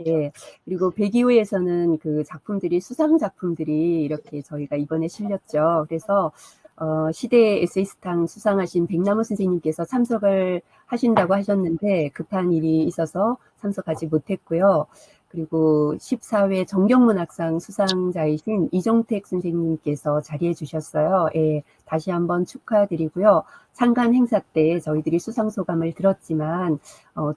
예. 그리고 배기호에서는 그 작품들이 수상 작품들이 이렇게 저희가 이번에 실렸죠. 그래서 시대 에세이스상 수상하신 백남호 선생님께서 참석을 하신다고 하셨는데 급한 일이 있어서 참석하지 못했고요. 그리고 14회 정경문학상 수상자이신 이종택 선생님께서 자리해 주셨어요. 예, 다시 한번 축하드리고요. 상간 행사 때 저희들이 수상 소감을 들었지만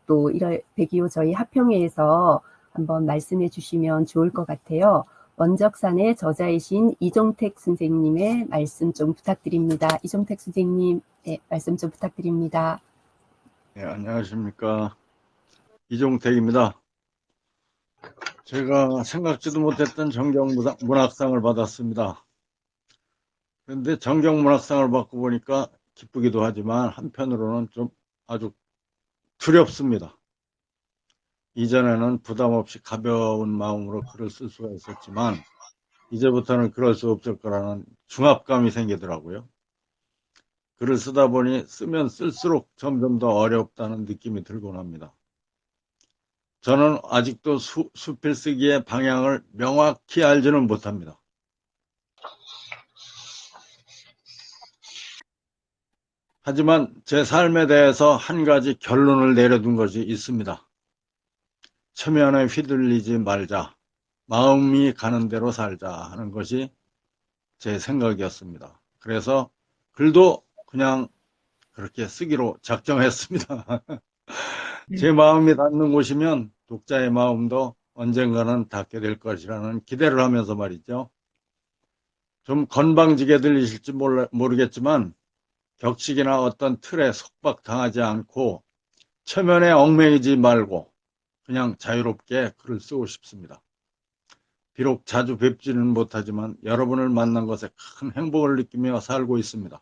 또 백이호 저희 합평회에서 한번 말씀해 주시면 좋을 것 같아요. 원적산의 저자이신 이종택 선생님의 말씀 좀 부탁드립니다. 이종택 선생님, 네, 말씀 좀 부탁드립니다. 네, 안녕하십니까. 이종택입니다. 제가 생각지도 못했던 정경문학상을 받았습니다. 그런데 정경문학상을 받고 보니까 기쁘기도 하지만 한편으로는 좀 아주 두렵습니다. 이전에는 부담 없이 가벼운 마음으로 글을 쓸 수가 있었지만 이제부터는 그럴 수 없을 거라는 중압감이 생기더라고요. 글을 쓰다 보니 쓰면 쓸수록 점점 더 어렵다는 느낌이 들곤 합니다. 저는 아직도 수필쓰기의 방향을 명확히 알지는 못합니다. 하지만 제 삶에 대해서 한 가지 결론을 내려둔 것이 있습니다. 체면에 휘둘리지 말자, 마음이 가는 대로 살자 하는 것이 제 생각이었습니다. 그래서 글도 그냥 그렇게 쓰기로 작정했습니다. 제 마음이 닿는 곳이면 독자의 마음도 언젠가는 닿게 될 것이라는 기대를 하면서 말이죠. 좀 건방지게 들리실지 모르겠지만 격식이나 어떤 틀에 속박당하지 않고 체면에 얽매이지 말고 그냥 자유롭게 글을 쓰고 싶습니다. 비록 자주 뵙지는 못하지만 여러분을 만난 것에 큰 행복을 느끼며 살고 있습니다.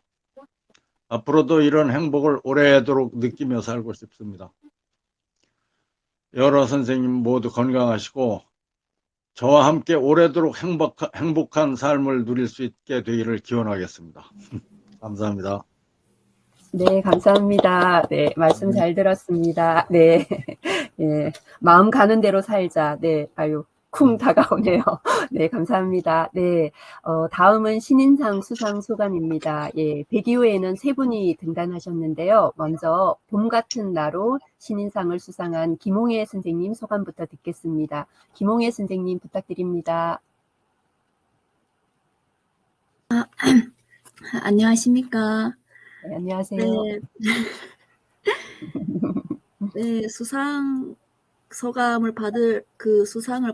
앞으로도 이런 행복을 오래도록 느끼며 살고 싶습니다. 여러 선생님 모두 건강하시고 저와 함께 오래도록 행복한 삶을 누릴 수 있게 되기를 기원하겠습니다. 감사합니다. 네, 감사합니다. 네, 말씀 잘 들었습니다. 네, 예, 마음 가는 대로 살자. 네, 아유, 쿵 다가오네요. 네, 감사합니다. 네, 다음은 신인상 수상 소감입니다. 예, 백이호에는 세 분이 등단하셨는데요. 먼저 봄 같은 나로 신인상을 수상한 김홍애 선생님 소감부터 듣겠습니다. 김홍애 선생님 부탁드립니다. 안녕하십니까. 네, 안녕하세요. 네, 네, 수상을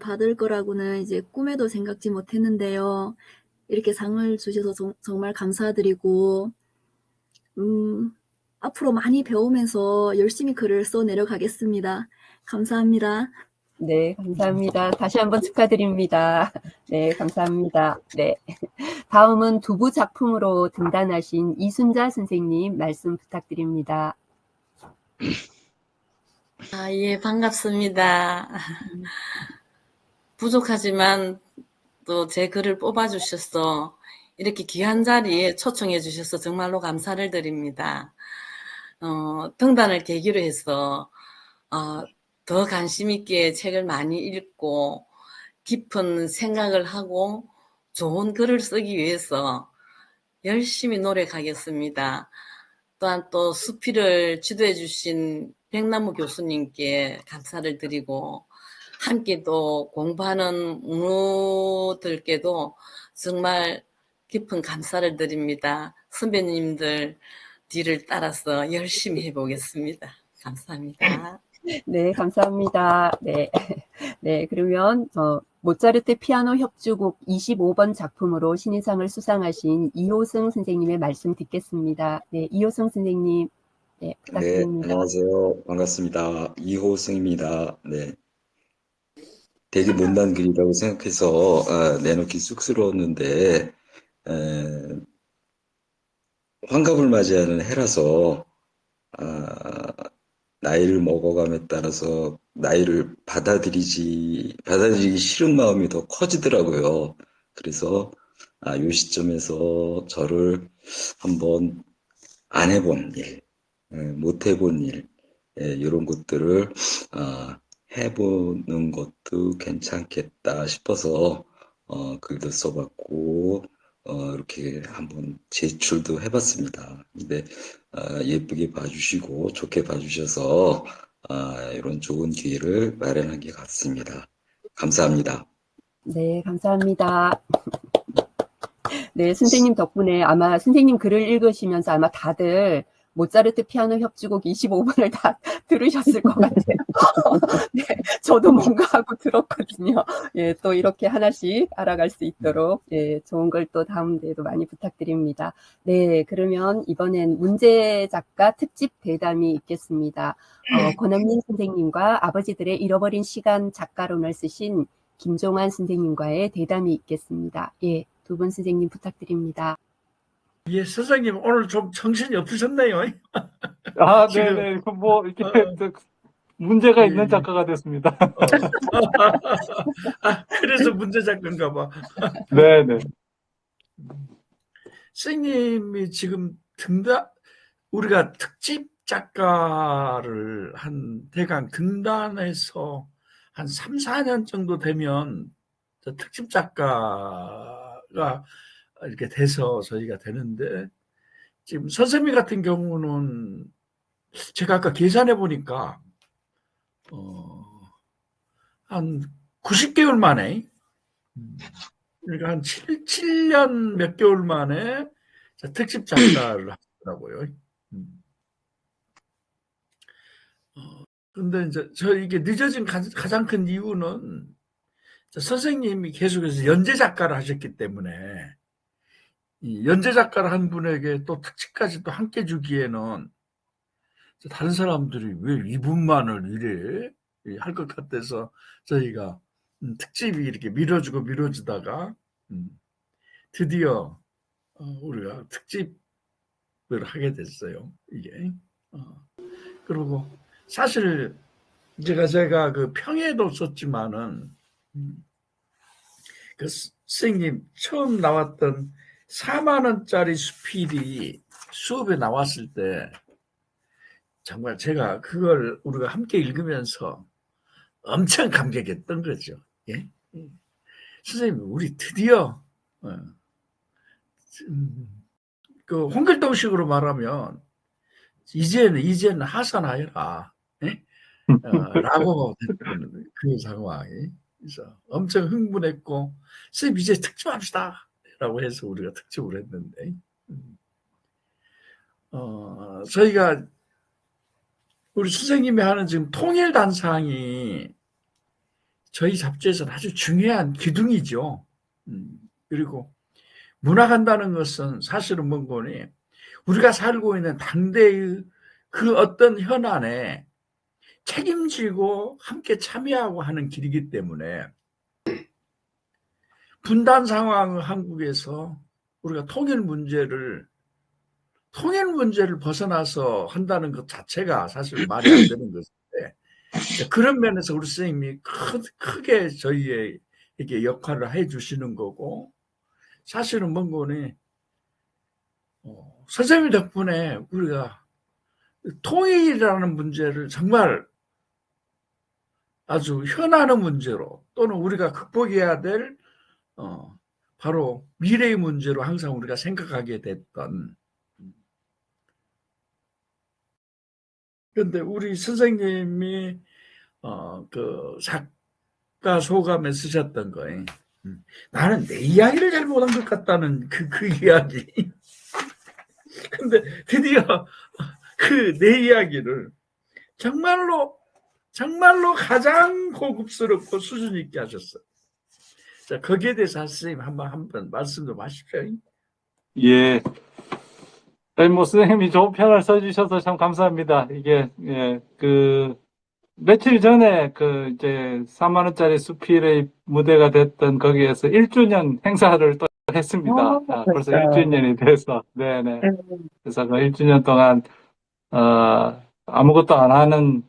받을 거라고는 이제 꿈에도 생각지 못했는데요. 이렇게 상을 주셔서 정말 감사드리고, 앞으로 많이 배우면서 열심히 글을 써 내려가겠습니다. 감사합니다. 네, 감사합니다. 다시 한번 축하드립니다. 네, 감사합니다. 네. 다음은 두부 작품으로 등단하신 이순자 선생님 말씀 부탁드립니다. 예, 반갑습니다. 부족하지만 또 제 글을 뽑아주셔서 이렇게 귀한 자리에 초청해 주셔서 정말로 감사를 드립니다. 등단을 계기로 해서 더 관심 있게 책을 많이 읽고 깊은 생각을 하고 좋은 글을 쓰기 위해서 열심히 노력하겠습니다. 또한 또 수필을 지도해 주신 백남우 교수님께 감사를 드리고 함께 또 공부하는 문우들께도 정말 깊은 감사를 드립니다. 선배님들 뒤를 따라서 열심히 해보겠습니다. 감사합니다. 네, 감사합니다. 네. 네, 그러면 모차르트 피아노 협주곡 25번 작품으로 신인상을 수상하신 이호승 선생님의 말씀 듣겠습니다. 네, 이호승 선생님, 네, 네, 부탁드립니다. 안녕하세요. 반갑습니다. 이호승입니다. 네. 되게 못난 글이라고 생각해서 내놓기 쑥스러웠는데 환갑을 맞이하는 해라서 나이를 먹어감에 따라서 나이를 받아들이기 싫은 마음이 더 커지더라고요. 그래서 이 시점에서 저를 한번 안 해본 일, 못 해본 일, 이런 것들을 해보는 것도 괜찮겠다 싶어서 글도 써봤고 이렇게 한번 제출도 해봤습니다. 근데 예쁘게 봐주시고 좋게 봐주셔서 이런 좋은 기회를 마련한 것 같습니다. 감사합니다. 네, 감사합니다. 네, 선생님 덕분에 아마 선생님 글을 읽으시면서 아마 다들 모차르트 피아노 협주곡 25번을 다 들으셨을 것 같아요. 네, 저도 뭔가 하고 들었거든요. 예, 또 이렇게 하나씩 알아갈 수 있도록, 예, 좋은 걸 또 다음 대에도 많이 부탁드립니다. 네, 그러면 이번엔 문제 작가 특집 대담이 있겠습니다. 권한민 선생님과 아버지들의 잃어버린 시간 작가론을 쓰신 김종환 선생님과의 대담이 있겠습니다. 예, 두 분 선생님 부탁드립니다. 예, 선생님 오늘 좀 정신이 없으셨네요. 지금 네네. 뭐, 이렇게, 문제가 예, 있는 예. 작가가 됐습니다. 그래서 문제 작가인가 봐. 네네. 선생님이 지금 우리가 특집 작가를 대강 등단해서 한 3, 4년 정도 되면 특집 작가가 이렇게 돼서 저희가 되는데, 지금 선생님 같은 경우는 제가 아까 계산해 보니까 한 90개월 만에, 그러니까 한 7년 몇 개월 만에 특집 작가를 하더라고요. 근데 이제 이게 늦어진 가장 큰 이유는 선생님이 계속해서 연재 작가를 하셨기 때문에, 이 연재 작가를 한 분에게 또 특집까지 또 함께 주기에는 다른 사람들이 왜 이분만을 이래 할 것 같아서 저희가 특집이 이렇게 미뤄지다가 드디어 우리가 특집을 하게 됐어요. 이게. 그리고 사실 제가 그 평에도 썼지만은 그 선생님 처음 나왔던 4만 원짜리 수필이 수업에 나왔을 때 정말 제가 그걸 우리가 함께 읽으면서 엄청 감격했던 거죠. 예? 선생님, 우리 드디어 그 홍길동식으로 말하면 이제는 하산하여라, 예? 라고 했던 그 상황이. 그래서 엄청 흥분했고, 선생님 이제 특집합시다 라고 해서 우리가 특집을 했는데, 저희가 우리 선생님이 하는 지금 통일단상이 저희 잡지에서는 아주 중요한 기둥이죠. 그리고 문학한다는 것은 사실은 뭔고니 우리가 살고 있는 당대의 그 어떤 현안에 책임지고 함께 참여하고 하는 길이기 때문에, 분단 상황 한국에서 우리가 통일 문제를 벗어나서 한다는 것 자체가 사실 말이 안 되는 것인데, 그런 면에서 우리 선생님이 크게 저희에게 역할을 해 주시는 거고, 사실은 뭔고니 선생님 덕분에 우리가 통일이라는 문제를 정말 아주 현안의 문제로, 또는 우리가 극복해야 될 바로 미래의 문제로 항상 우리가 생각하게 됐던, 그런데 우리 선생님이 그 작가 소감에 쓰셨던 거예요. 나는 내 이야기를 잘 못한 것 같다는 그 이야기. 근데 드디어 그 내 이야기를 정말로 가장 고급스럽고 수준 있게 하셨어요. 자, 거기에 대해서 선생님 한번 말씀 좀 하십시오. 예. 뭐, 선생님이 좋은 편을 써주셔서 참 감사합니다. 이게, 예, 며칠 전에 이제 4만 원짜리 수필의 무대가 됐던 거기에서 1주년 행사를 또 했습니다. 벌써 1주년이 돼서, 네네. 그래서 그 1주년 동안, 아무것도 안 하는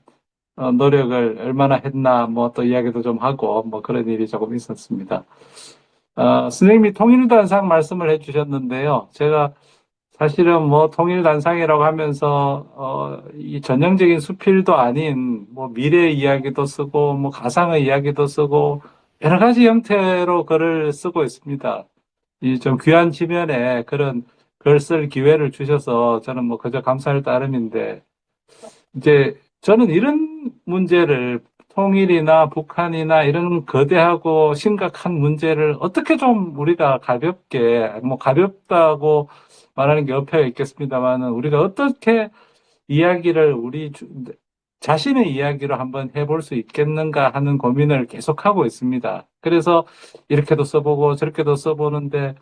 노력을 얼마나 했나, 뭐 또 이야기도 좀 하고, 뭐 그런 일이 조금 있었습니다. 선생님이 통일단상 말씀을 해주셨는데요. 제가 사실은 뭐 통일단상이라고 하면서 이 전형적인 수필도 아닌 뭐 미래 이야기도 쓰고 뭐 가상의 이야기도 쓰고 여러 가지 형태로 글을 쓰고 있습니다. 이 좀 귀한 지면에 그런 글 쓸 기회를 주셔서 저는 뭐 그저 감사할 따름인데 이제 저는 이런 문제를 통일이나 북한이나 이런 거대하고 심각한 문제를 어떻게 좀 우리가 가볍게, 뭐 가볍다고 말하는 게 어폐가 있겠습니다만은 우리가 어떻게 이야기를 자신의 이야기로 한번 해볼 수 있겠는가 하는 고민을 계속하고 있습니다. 그래서 이렇게도 써보고 저렇게도 써보는데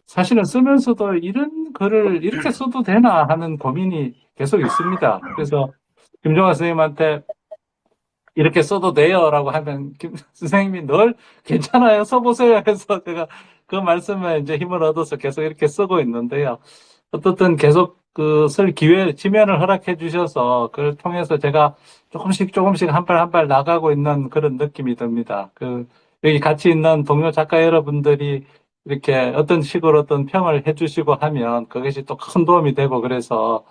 사실은 쓰면서도 이런 글을 이렇게 써도 되나 하는 고민이 계속 있습니다. 그래서 김종환 선생님한테 이렇게 써도 돼요라고 하면 김 선생님이 늘 괜찮아요, 써보세요 해서 제가 그 말씀에 이제 힘을 얻어서 계속 이렇게 쓰고 있는데요. 어떻든 계속 그 쓸 기회, 지면을 허락해 주셔서 그걸 통해서 제가 조금씩 한 발 한 발 나가고 있는 그런 느낌이 듭니다. 여기 같이 있는 동료 작가 여러분들이 이렇게 어떤 식으로 어떤 평을 해 주시고 하면 그것이 또 큰 도움이 되고 그래서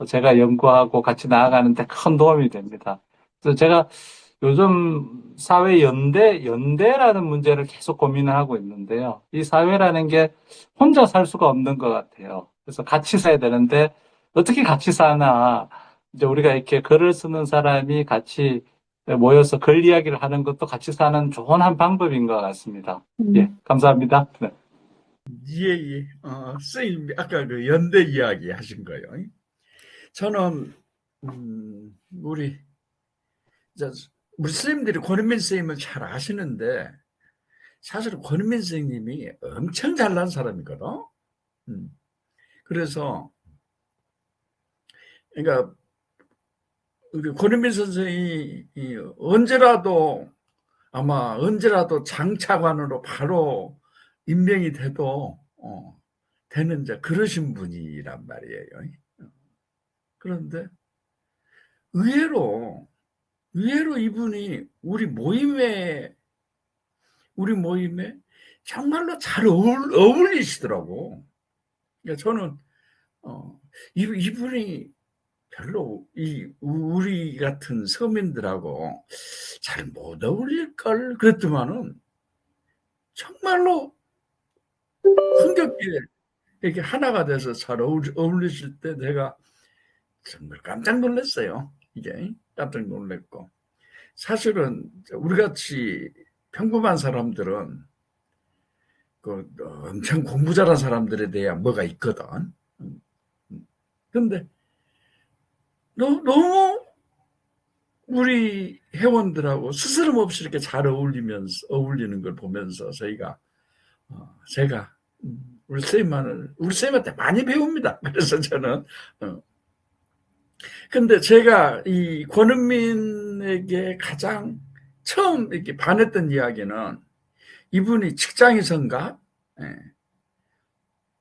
제가 연구하고 같이 나아가는데 큰 도움이 됩니다. 그래서 제가 요즘 사회 연대라는 문제를 계속 고민을 하고 있는데요. 이 사회라는 게 혼자 살 수가 없는 것 같아요. 그래서 같이 살아야 되는데 어떻게 같이 사나. 이제 우리가 이렇게 글을 쓰는 사람이 같이 모여서 글 이야기를 하는 것도 같이 사는 좋은 한 방법인 것 같습니다. 예, 감사합니다. 네. 예. 선생님, 아까 그 연대 이야기 하신 거예요. 저는, 우리 선생님들이 권은민 선생님을 잘 아시는데, 사실은 권은민 선생님이 엄청 잘난 사람이거든. 그래서, 그러니까, 우리 권은민 선생이 언제라도 장차관으로 바로 임명이 돼도, 되는 그러신 분이란 말이에요. 그런데 의외로 이분이 우리 모임에 정말로 잘 어울리시더라고. 그러니까 저는 이분이 별로 우리 같은 서민들하고 잘 못 어울릴 걸 그랬더만은 정말로 흥겹게 이렇게 하나가 돼서 잘 어울리실 때 내가 정말 깜짝 놀랐어요. 이게 깜짝 놀랐고, 사실은 우리 같이 평범한 사람들은 엄청 공부 잘한 사람들에 대한 뭐가 있거든. 근데 너무 우리 회원들하고 스스럼 없이 이렇게 잘 어울리는 걸 보면서 제가 우리 선생님한테 많이 배웁니다. 그래서 저는 근데 제가 이 권은민에게 가장 처음 이렇게 반했던 이야기는 이분이 직장에선가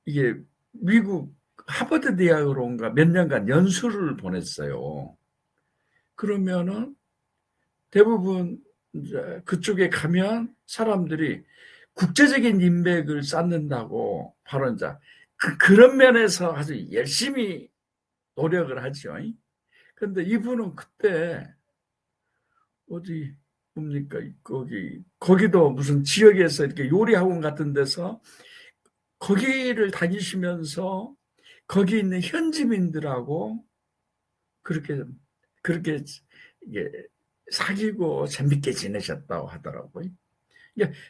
이게 미국 하버드 대학으로 온가 몇 년간 연수를 보냈어요. 그러면은 대부분 이제 그쪽에 가면 사람들이 국제적인 인맥을 쌓는다고 바로 이제 그런 면에서 아주 열심히 노력을 하죠. 근데 이분은 그때 어디 뭡니까 거기도 무슨 지역에서 이렇게 요리학원 같은 데서 거기를 다니시면서 거기 있는 현지민들하고 그렇게 이게 사귀고 재밌게 지내셨다고 하더라고요.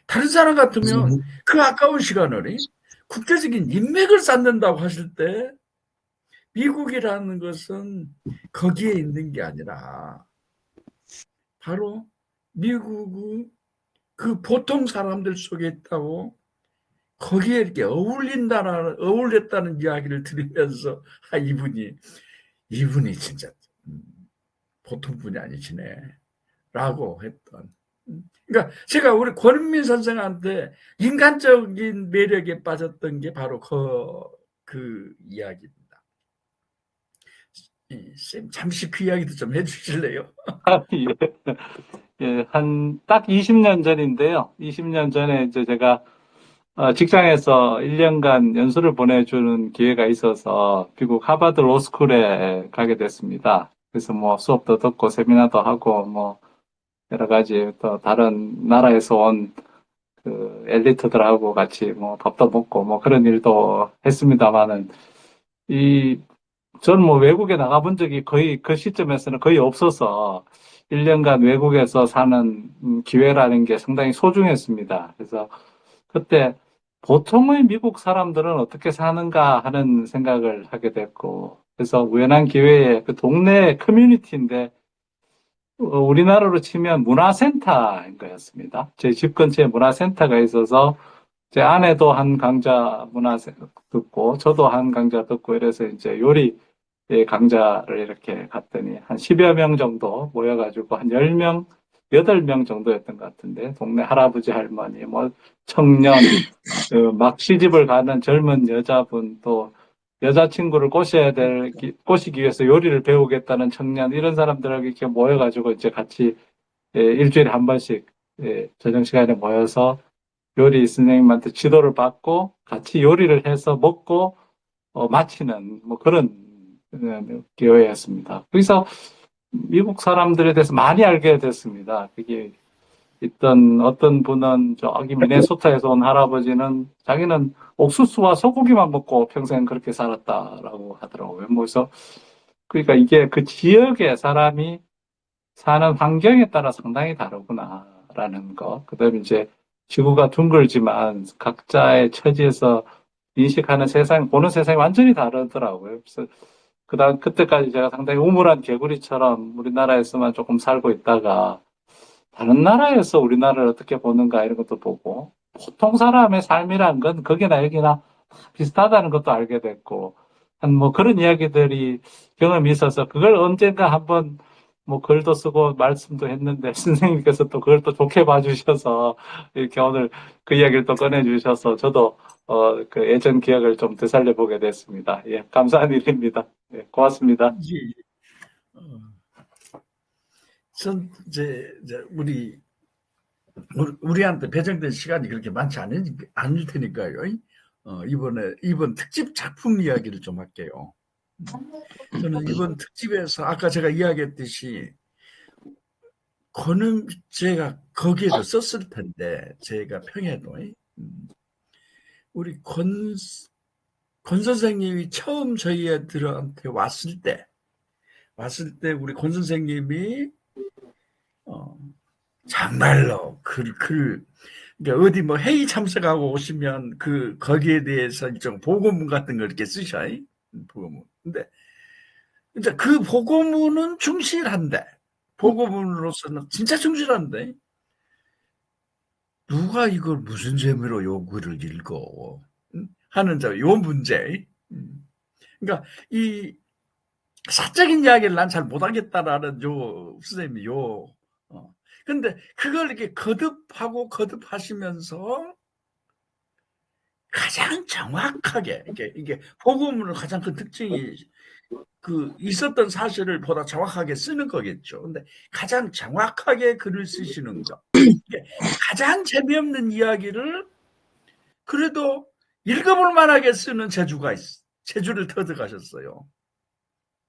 다른 사람 같으면 그 아까운 시간을 국제적인 인맥을 쌓는다고 하실 때 미국이라는 것은 거기에 있는 게 아니라 바로 미국은 그 보통 사람들 속에 있다고 거기에 이렇게 어울렸다는 이야기를 들으면서 이분이 진짜 보통 분이 아니시네 라고 했던. 그러니까 제가 우리 권은민 선생한테 인간적인 매력에 빠졌던 게 바로 그 이야기입니다. 쌤 잠시 그 이야기도 좀 해주실래요? 예, 한 딱 20년 전인데요. 20년 전에 이제 제가 직장에서 1년간 연수를 보내주는 기회가 있어서 미국 하버드 로스쿨에 가게 됐습니다. 그래서 뭐 수업도 듣고 세미나도 하고 뭐 여러 가지 또 다른 나라에서 온 그 엘리트들하고 같이 뭐 밥도 먹고 뭐 그런 일도 했습니다만은 저는 뭐 외국에 나가본 적이 거의 그 시점에서는 거의 없어서 1년간 외국에서 사는 기회라는 게 상당히 소중했습니다. 그래서 그때 보통의 미국 사람들은 어떻게 사는가 하는 생각을 하게 됐고, 그래서 우연한 기회에 그 동네 커뮤니티인데, 우리나라로 치면 문화센터인 거였습니다. 제 집 근처에 문화센터가 있어서, 제 아내도 한 강좌 듣고, 저도 한 강좌 듣고, 이래서 이제 요리 강좌를 이렇게 갔더니, 한 10여 명 정도 모여가지고, 한 10명, 8명 정도였던 것 같은데, 동네 할아버지, 할머니, 뭐, 청년, 막 시집을 가는 젊은 여자분, 또 여자친구를 꼬시기 위해서 요리를 배우겠다는 청년, 이런 사람들하고 이렇게 모여가지고 이제 같이 일주일에 한 번씩 저녁 시간에 모여서 요리 선생님한테 지도를 받고 같이 요리를 해서 먹고 마치는 뭐 그런 기회였습니다. 그래서 미국 사람들에 대해서 많이 알게 됐습니다. 그게 어떤 분은 저기 미네소타에서 온 할아버지는 자기는 옥수수와 소고기만 먹고 평생 그렇게 살았다라고 하더라고요. 그래서 그러니까 이게 그 지역의 사람이 사는 환경에 따라 상당히 다르구나라는 거. 그다음에 이제 지구가 둥글지만 각자의 처지에서 인식하는 세상, 보는 세상이 완전히 다르더라고요. 그래서 그때까지 제가 상당히 우물한 개구리처럼 우리나라에서만 조금 살고 있다가 다른 나라에서 우리나라를 어떻게 보는가 이런 것도 보고 보통 사람의 삶이란 건 거기나 여기나 비슷하다는 것도 알게 됐고 한 뭐 그런 이야기들이 경험이 있어서 그걸 언젠가 한번 뭐 글도 쓰고 말씀도 했는데 선생님께서 또 그걸 또 좋게 봐주셔서 이렇게 오늘 그 이야기를 또 꺼내주셔서 저도 그 예전 기억을 좀 되살려 보게 됐습니다. 예, 감사한 일입니다. 예, 고맙습니다. 예. 이제 우리한테 배정된 시간이 그렇게 많지 않을 테니까요. 이번 특집 작품 이야기를 좀 할게요. 저는 이번 특집에서 아까 제가 이야기했듯이 제가 거기에도 썼을 텐데 제가 평에도 우리 권 선생님이 처음 저희들한테 왔을 때 우리 권 선생님이 정말로 그러니까 어디 뭐 회의 참석하고 오시면 거기에 대해서 일종 보고문 같은 걸 이렇게 쓰셔. 보고문. 근데 이제 그 보고문은 충실한데 보고문으로서는 진짜 충실한데 누가 이걸 무슨 재미로 요 글을 읽어 하는 요 문제. 그러니까 이 사적인 이야기를 난 잘 못하겠다라는 선생님이 근데 그걸 이렇게 거듭하시면서 가장 정확하게 이게 복음을 가장 큰 특징이 있었던 사실을 보다 정확하게 쓰는 거겠죠. 근데 가장 정확하게 글을 쓰시는 거. 가장 재미없는 이야기를 그래도 읽어볼 만하게 쓰는 재주를 터득하셨어요.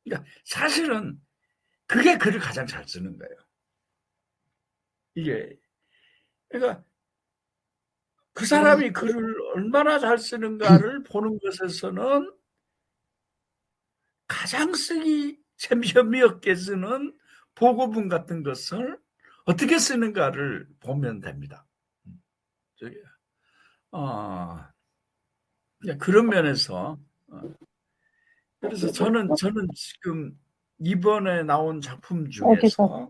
그러니까 사실은 그게 글을 가장 잘 쓰는 거예요. 그러니까 그 사람이 글을 얼마나 잘 쓰는가를 보는 것에서는 가장 쓰기 재미없게 쓰는 보고문 같은 것을 어떻게 쓰는가를 보면 됩니다. 그런 면에서 그래서 저는 지금 이번에 나온 작품 중에서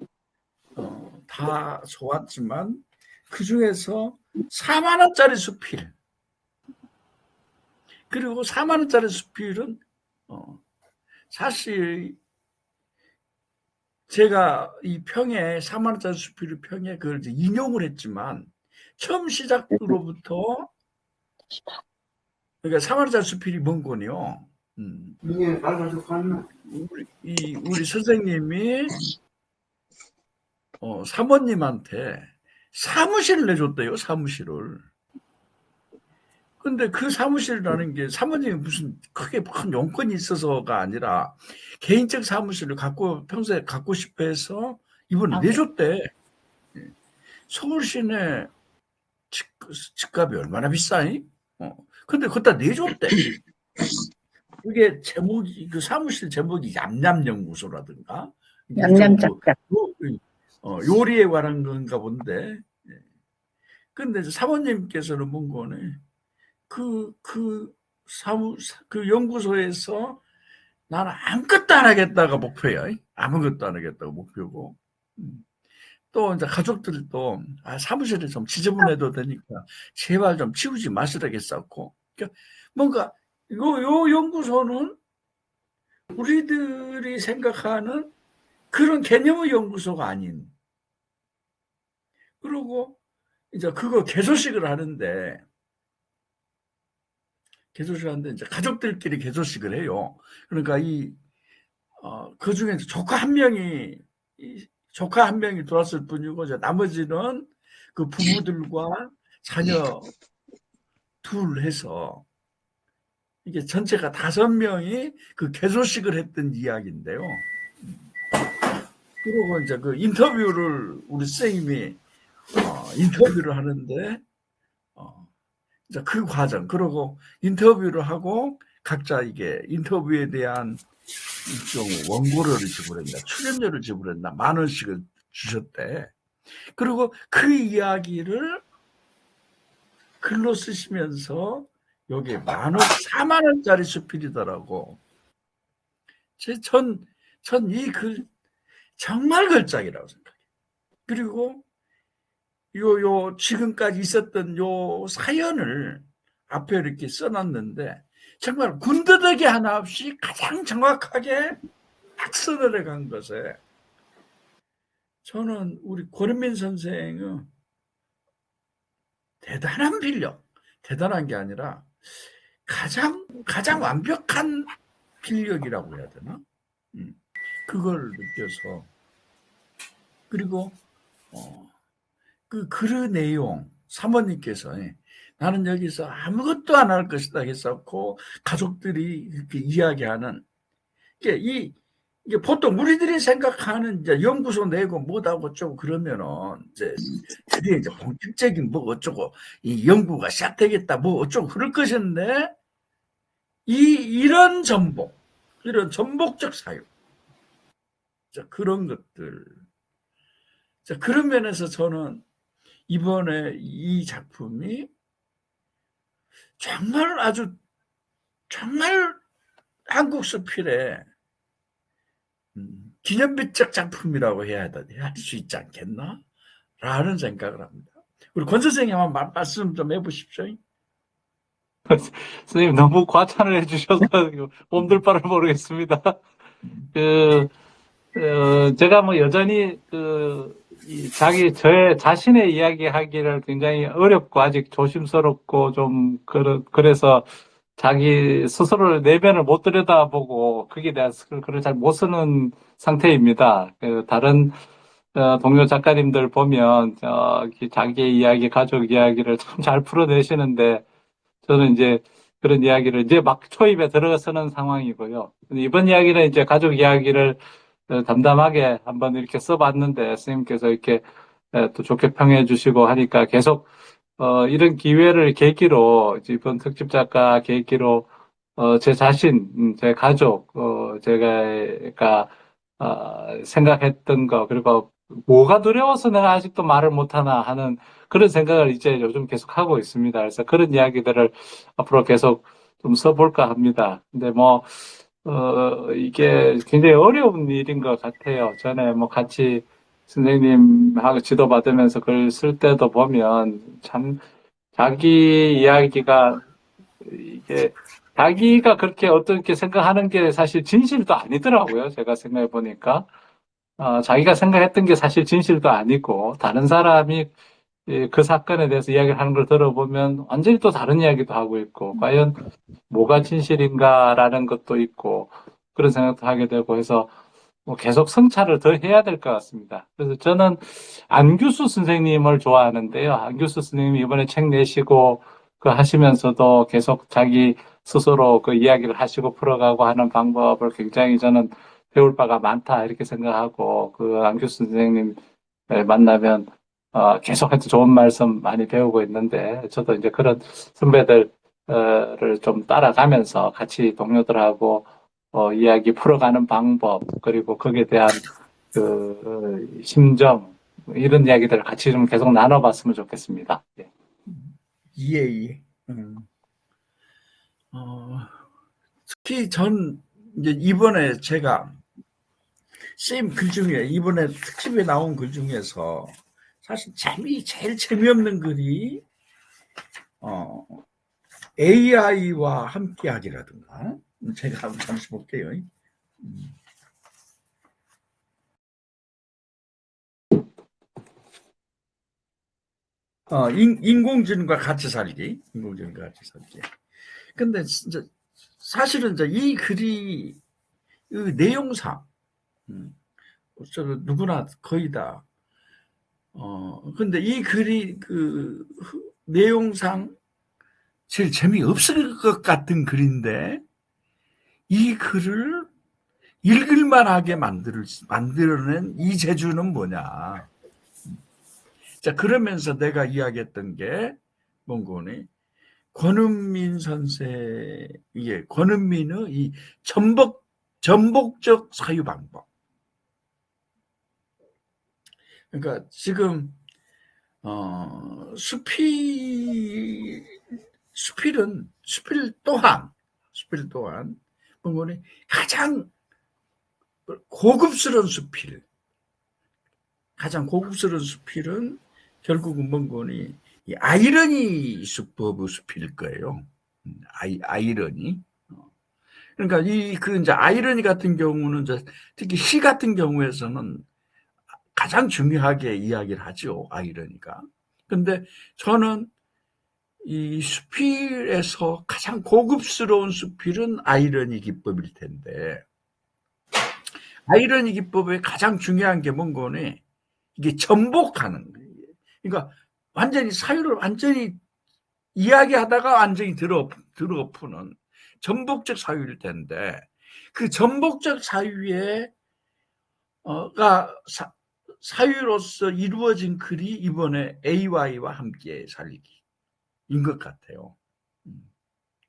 다 좋았지만 그 중에서 4만 원짜리 수필 그리고 4만 원짜리 수필은 사실 제가 이 평에 4만 원짜리 수필 평에 그걸 이제 인용을 했지만 처음 시작으로부터 그러니까 4만 원짜리 수필이 뭔군요. 우리 선생님이 사모님한테 사무실을 내줬대요. 사무실을. 근데 그 사무실이라는 게 사모님이 무슨 크게 큰 용건이 있어서가 아니라 개인적 사무실을 평소에 갖고 싶어 해서 이번에 내줬대. 서울 시내 집값이 얼마나 비싸니? 근데 그것다 내줬대. 그게 제목이, 그 사무실 제목이 얌얌연구소라든가. 냠냠짝짝. 요리에 관한 건가 본데. 근데 사모님께서는 뭔가네. 그 연구소에서 나는 아무것도 안 하겠다가 목표야. 아무것도 안 하겠다가 목표고. 또 이제 가족들도 사무실에 좀 지저분해도 되니까 제발 좀 치우지 마시라겠었고. 그러니까 뭔가 요 연구소는 우리들이 생각하는 그런 개념의 연구소가 아닌. 그리고 이제 그거 개소식을 하는데 이제 가족들끼리 개소식을 해요. 그러니까 그 중에 조카 한 명이 들어왔을 뿐이고, 이제 나머지는 그 부부들과 자녀 둘 해서 이게 전체가 5명이 그 개소식을 했던 이야기인데요. 그리고 이제 그 인터뷰를 우리 선생님이 인터뷰를 하는데 이제 그 과정, 그리고 인터뷰를 하고 각자 이게 인터뷰에 대한 일종 원고료를 지불했나, 출연료를 지불했나, 10,000원씩을 주셨대. 그리고 그 이야기를 글로 쓰시면서 여기 40,000원짜리 수필이더라고. 전 이 글 정말 걸작이라고 생각해요. 그리고 지금까지 있었던 요 사연을 앞에 이렇게 써놨는데, 정말 군더더기 하나 없이 가장 정확하게 확선을 해간 것에 저는 우리 권은민 선생은 대단한 필력, 대단한 게 아니라 가장 완벽한 필력이라고 해야 되나? 그걸 느껴서. 그리고 그 글의 내용, 사모님께서 나는 여기서 아무것도 안 할 것이다 했었고, 가족들이 이렇게 이야기하는 이게 보통 우리들이 생각하는 이제 연구소 내고 뭐다고 어쩌고 그러면은 이제 그게 이제 본격적인 뭐 어쩌고 이 연구가 시작되겠다 뭐 어쩌고 그럴 것인데, 이런 전복적 사유, 그런 것들. 그런 면에서 저는 이번에 이 작품이 정말 한국 수필의 기념비적 작품이라고 할 수 있지 않겠나? 라는 생각을 합니다. 우리 권 선생님 한번 말씀 좀 해보십시오. 선생님 너무 과찬을 해주셔서 몸둘 바를 모르겠습니다. 제가 뭐 여전히 제 자신의 이야기하기를 굉장히 어렵고 아직 조심스럽고 좀 그래서 자기 스스로를 내면을 못 들여다보고 거기에 대해서 글을 잘 못 쓰는 상태입니다. 다른 동료 작가님들 보면 자기의 이야기, 가족 이야기를 참 잘 풀어내시는데 저는 이제 그런 이야기를 이제 막 초입에 들어서는 상황이고요. 이번 이야기는 이제 가족 이야기를 담담하게 한번 이렇게 써봤는데 선생님께서 이렇게 또 좋게 평해 주시고 하니까 계속 이런 기회를 계기로 이번 특집 작가 계기로 제 자신, 제 가족, 제가 생각했던 거, 그리고 뭐가 두려워서 내가 아직도 말을 못하나 하는 그런 생각을 이제 요즘 계속 하고 있습니다. 그래서 그런 이야기들을 앞으로 계속 좀 써볼까 합니다. 근데 이게 굉장히 어려운 일인 것 같아요. 전에 같이 선생님하고 지도받으면서 글 쓸 때도 보면 참 자기 이야기가 이게 자기가 그렇게 어떻게 생각하는 게 사실 진실도 아니더라고요. 제가 생각해 보니까 자기가 생각했던 게 사실 진실도 아니고 다른 사람이 그 사건에 대해서 이야기를 하는 걸 들어보면 완전히 또 다른 이야기도 하고 있고 과연 뭐가 진실인가라는 것도 있고 그런 생각도 하게 되고 해서 계속 성찰을 더 해야 될 것 같습니다. 그래서 저는 안규수 선생님을 좋아하는데요. 안규수 선생님이 이번에 책 내시고 그 하시면서도 계속 자기 스스로 그 이야기를 하시고 풀어가고 하는 방법을 굉장히 저는 배울 바가 많다 이렇게 생각하고 그 안규수 선생님 만나면 계속해서 좋은 말씀 많이 배우고 있는데 저도 이제 그런 선배들을 좀 따라가면서 같이 동료들하고 이야기 풀어가는 방법 그리고 거기에 대한 그 심정 이런 이야기들을 같이 좀 계속 나눠봤으면 좋겠습니다. 예. 예. 특히 전 이제 이번에 제가 쌤 글 중에 이번에 특집에 나온 글 중에서 사실 제일 재미없는 글이 AI와 함께하기라든가 제가 한번 잠시 볼게요. 인공지능과 같이 살기. 근데 진짜 사실은 이제 이 글이 그 내용상 누구나 거의 다 근데 이 글이 그 내용상 제일 재미없을 것 같은 글인데 이 글을 읽을만하게 만들어낸 이 재주는 뭐냐. 자, 그러면서 내가 이야기했던 게 뭔가니 권은민 선생의 권은민의 이 전복적 사유 방법. 그러니까 지금 수필 또한 뭔가니 가장 고급스러운 수필은 결국은 뭔가니 이 아이러니 수법의 수필일 거예요. 아이러니. 그러니까 이제 아이러니 같은 경우는 특히 시 같은 경우에서는 가장 중요하게 이야기를 하죠. 아이러니가. 근데 저는 이 수필에서 가장 고급스러운 수필은 아이러니 기법일 텐데 아이러니 기법의 가장 중요한 게 뭔가는 이게 전복하는 거예요. 그러니까 완전히 사유를 완전히 이야기하다가 완전히 들어푸는 전복적 사유일 텐데 그 전복적 사유에 사유로서 이루어진 글이 이번에 AI와 함께 살리기인 것 같아요.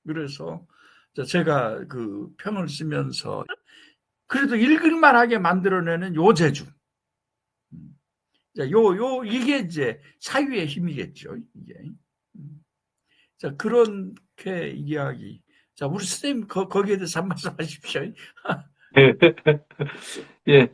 그래서 제가 그 평을 쓰면서 그래도 읽을만하게 만들어내는 요 재주. 이게 이제 사유의 힘이겠죠. 이게. 자, 그렇게 이야기. 자, 우리 선생님 거기에 대해서 한 말씀 하십시오. 예,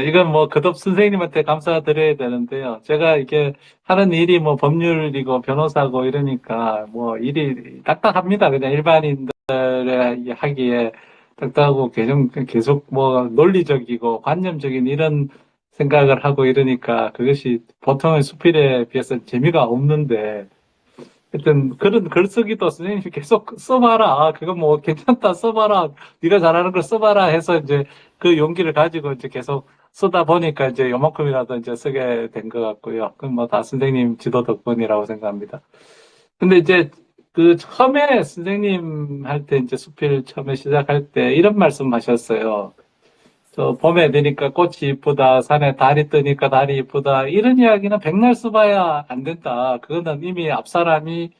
이건 뭐 그덕 선생님한테 감사드려야 되는데요. 제가 이게 하는 일이 뭐 법률이고 변호사고 이러니까 뭐 일이 딱딱합니다. 그냥 일반인들의 하기에 딱딱하고 계속 뭐 논리적이고 관념적인 이런 생각을 하고 이러니까 그것이 보통의 수필에 비해서 재미가 없는데 하여튼 그런 글쓰기도 선생님이 계속 써봐라. 그거 뭐 괜찮다 써봐라. 네가 잘하는 걸 써봐라 해서 이제 그 용기를 가지고 이제 계속 쓰다 보니까 이제 요만큼이라도 이제 쓰게 된 것 같고요. 그건 뭐 다 선생님 지도 덕분이라고 생각합니다. 근데 이제 그 처음에 선생님 할 때 이제 수필 처음에 시작할 때 이런 말씀 하셨어요. 저 봄에 되니까 꽃이 이쁘다, 산에 달이 뜨니까 달이 이쁘다. 이런 이야기는 백날 써봐야 안 된다. 그거는 이미 앞 사람이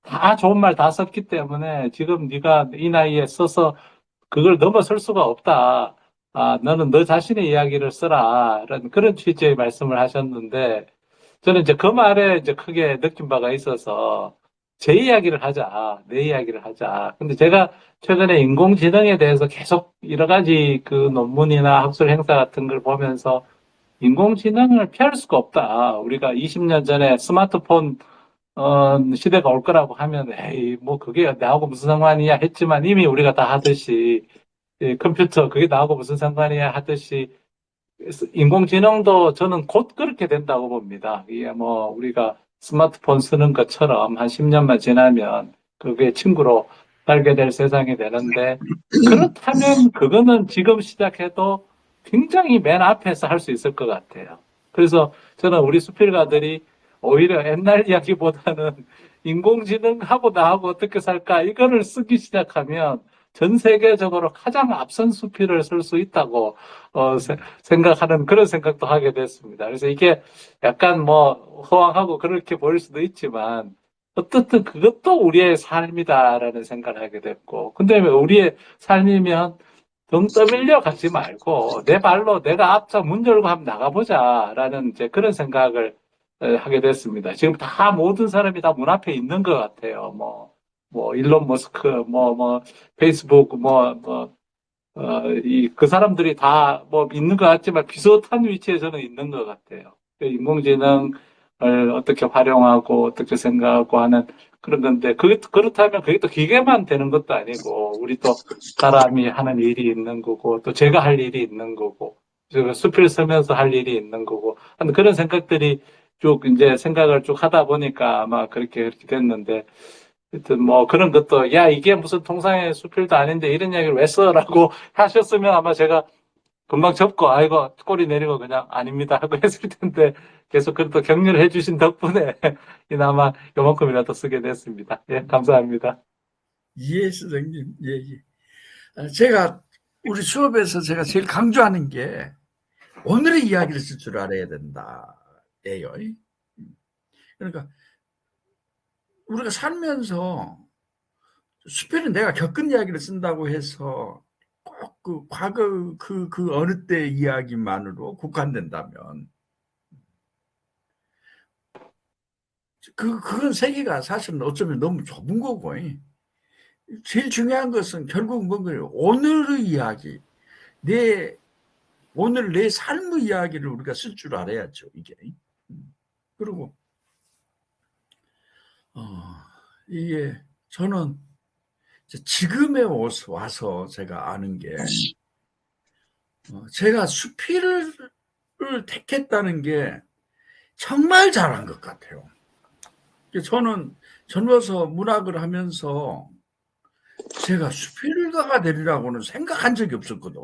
다 좋은 말 다 썼기 때문에 지금 네가 이 나이에 써서 그걸 넘어설 수가 없다. 너는 너 자신의 이야기를 써라. 그런 취지의 말씀을 하셨는데 저는 이제 그 말에 이제 크게 느낀 바가 있어서 제 이야기를 하자, 내 이야기를 하자. 근데 제가 최근에 인공지능에 대해서 계속 여러 가지 그 논문이나 학술 행사 같은 걸 보면서 인공지능을 피할 수가 없다. 우리가 20년 전에 스마트폰 시대가 올 거라고 하면, 에이, 뭐 그게 나하고 무슨 상관이야 했지만 이미 우리가 다 하듯이, 컴퓨터 그게 나하고 무슨 상관이야 하듯이 인공지능도 저는 곧 그렇게 된다고 봅니다. 이게 뭐 우리가 스마트폰 쓰는 것처럼 한 10년만 지나면 그게 친구로 살게 될 세상이 되는데 그렇다면 그거는 지금 시작해도 굉장히 맨 앞에서 할 수 있을 것 같아요. 그래서 저는 우리 수필가들이 오히려 옛날 이야기보다는 인공지능하고 나하고 어떻게 살까 이거를 쓰기 시작하면 전 세계적으로 가장 앞선 수필을 쓸 수 있다고 생각하는 그런 생각도 하게 됐습니다. 그래서 이게 약간 뭐 허황하고 그렇게 보일 수도 있지만 어떻든 그것도 우리의 삶이다라는 생각을 하게 됐고, 근데 왜 우리의 삶이면 등 떠밀려 가지 말고 내 발로 내가 앞서 문 열고 한번 나가보자라는 이제 그런 생각을 하게 됐습니다. 지금 다 모든 사람이 다 문 앞에 있는 것 같아요. 뭐 일론 머스크, 페이스북, 그 사람들이 다 뭐 있는 것 같지만 비슷한 위치에 저는 있는 것 같아요. 인공지능을 어떻게 활용하고 어떻게 생각하고 하는 그런 건데, 그렇다면 그게 또 기계만 되는 것도 아니고, 우리 또 사람이 하는 일이 있는 거고, 또 제가 할 일이 있는 거고, 제가 수필 쓰면서 할 일이 있는 거고, 하는 그런 생각들이 쭉 이제 생각을 쭉 하다 보니까 아마 그렇게 됐는데, 하여튼 뭐 그런 것도 야 이게 무슨 통상의 수필도 아닌데 이런 이야기를 왜 써라고 하셨으면 아마 제가 금방 접고 아이고 꼬리 내리고 그냥 아닙니다 하고 했을 텐데, 계속 그래도 격려를 해주신 덕분에 이나마 요만큼이라도 쓰게 됐습니다. 예, 감사합니다. 예, 선생님. 예, 예. 제가 우리 수업에서 제가 제일 강조하는 게 오늘의 이야기를 쓸 줄 알아야 된다예요. 그러니까 우리가 살면서 수필은 내가 겪은 이야기를 쓴다고 해서 꼭 그 과거 그 어느 때 이야기만으로 국한된다면 그런 세계가 사실은 어쩌면 너무 좁은 거고, 제일 중요한 것은 결국 뭔가요? 오늘의 이야기, 오늘 내 삶의 이야기를 우리가 쓸 줄 알아야죠, 이게. 그리고 이게 저는 지금에 와서 제가 아는 게 제가 수필을 택했다는 게 정말 잘한 것 같아요. 저는 젊어서 문학을 하면서 제가 수필가가 되리라고는 생각한 적이 없었거든.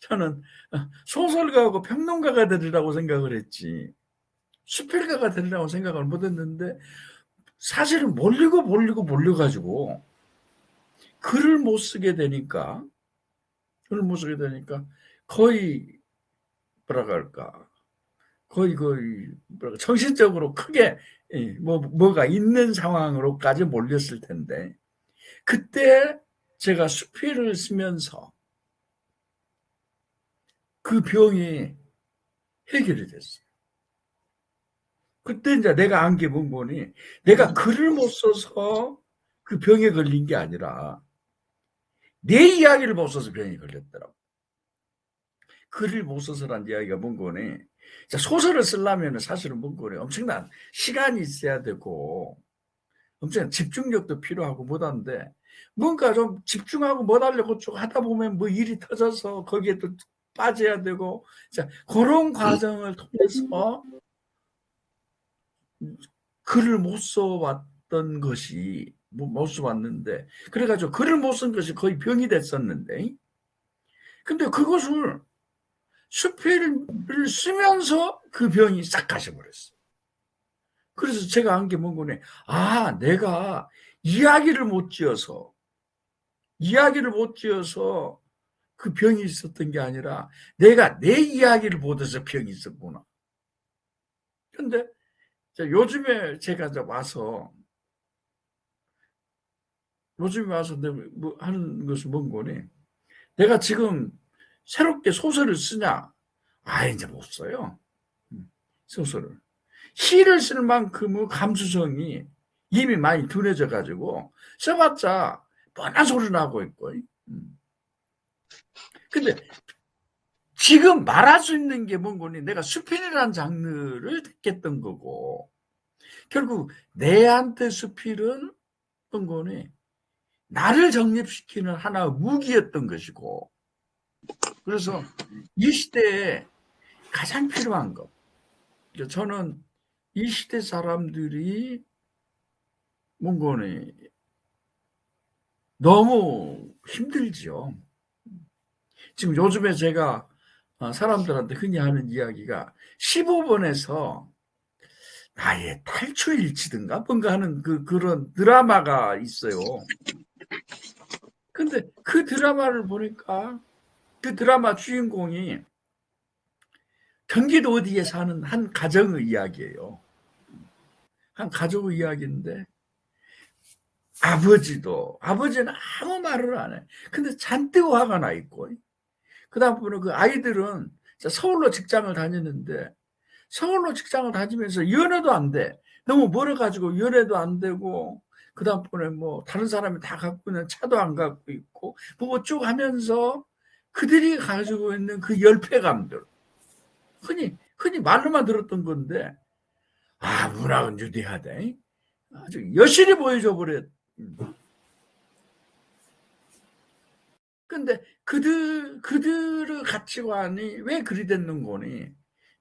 저는 소설가하고 평론가가 되리라고 생각을 했지 수필가가 되리라고 생각을 못했는데, 사실은 몰려가지고 글을 못 쓰게 되니까 거의 뭐랄까 할까, 거의 정신적으로 크게 뭐가 있는 상황으로까지 몰렸을 텐데, 그때 제가 수필을 쓰면서 그 병이 해결이 됐어요. 그때 이제 내가 안 게 뭔 거니, 내가 글을 못 써서 그 병에 걸린 게 아니라 내 이야기를 못 써서 병이 걸렸더라고. 글을 못 써서란 이야기가 뭔 거니, 소설을 쓰려면 사실은 뭔 거니, 엄청난 시간이 있어야 되고 엄청난 집중력도 필요하고 못한데, 뭔가 좀 집중하고 못 하려고 쭉 하다 보면 뭐 일이 터져서 거기에 또 빠져야 되고, 그런 과정을 통해서 글을 못 써왔던 것이 못 써왔는데, 그래가지고 글을 못 쓴 것이 거의 병이 됐었는데, 근데 그것을 수필을 쓰면서 그 병이 싹 가셔버렸어. 그래서 제가 한 게 뭔 거네, 내가 이야기를 못 지어서 그 병이 있었던 게 아니라 내가 내 이야기를 못해서 병이 있었구나. 근데 요즘에 제가 와서 뭐 하는 것은 뭔 거니, 내가 지금 새롭게 소설을 쓰냐? 이제 못 써요. 소설을. 시를 쓸 만큼의 감수성이 이미 많이 둔해져 가지고 써봤자 뻔한 소리를 하고 있고. 근데 지금 말할 수 있는 게 뭔 거니, 내가 수필이라는 장르를 택했던 거고, 결국 내한테 수필은 뭔 거니, 나를 정립시키는 하나의 무기였던 것이고, 그래서 이 시대에 가장 필요한 것, 저는 이 시대 사람들이 뭔 거니, 너무 힘들죠. 지금 요즘에 제가 사람들한테 흔히 하는 이야기가 15번에서 나의 탈출일지든가 뭔가 하는 그런 드라마가 있어요. 근데 그 드라마를 보니까 그 드라마 주인공이 경기도 어디에 사는 한 가정의 이야기예요. 한 가족의 이야기인데 아버지는 아무 말을 안 해. 근데 잔뜩 화가 나 있고, 그다음 보면 그 아이들은 서울로 직장을 다니는데 서울로 직장을 다니면서 연애도 안 돼. 너무 멀어가지고 연애도 안 되고, 그다음 번에 뭐 다른 사람이 다 갖고 있는 차도 안 갖고 있고, 뭐 쭉 하면서 그들이 가지고 있는 그 열패감들, 흔히 말로만 들었던 건데, 문학은 유대하다. 아주 여실히 보여줘 버렸. 근데 그들의 가치관이 왜 그리 됐는 거니?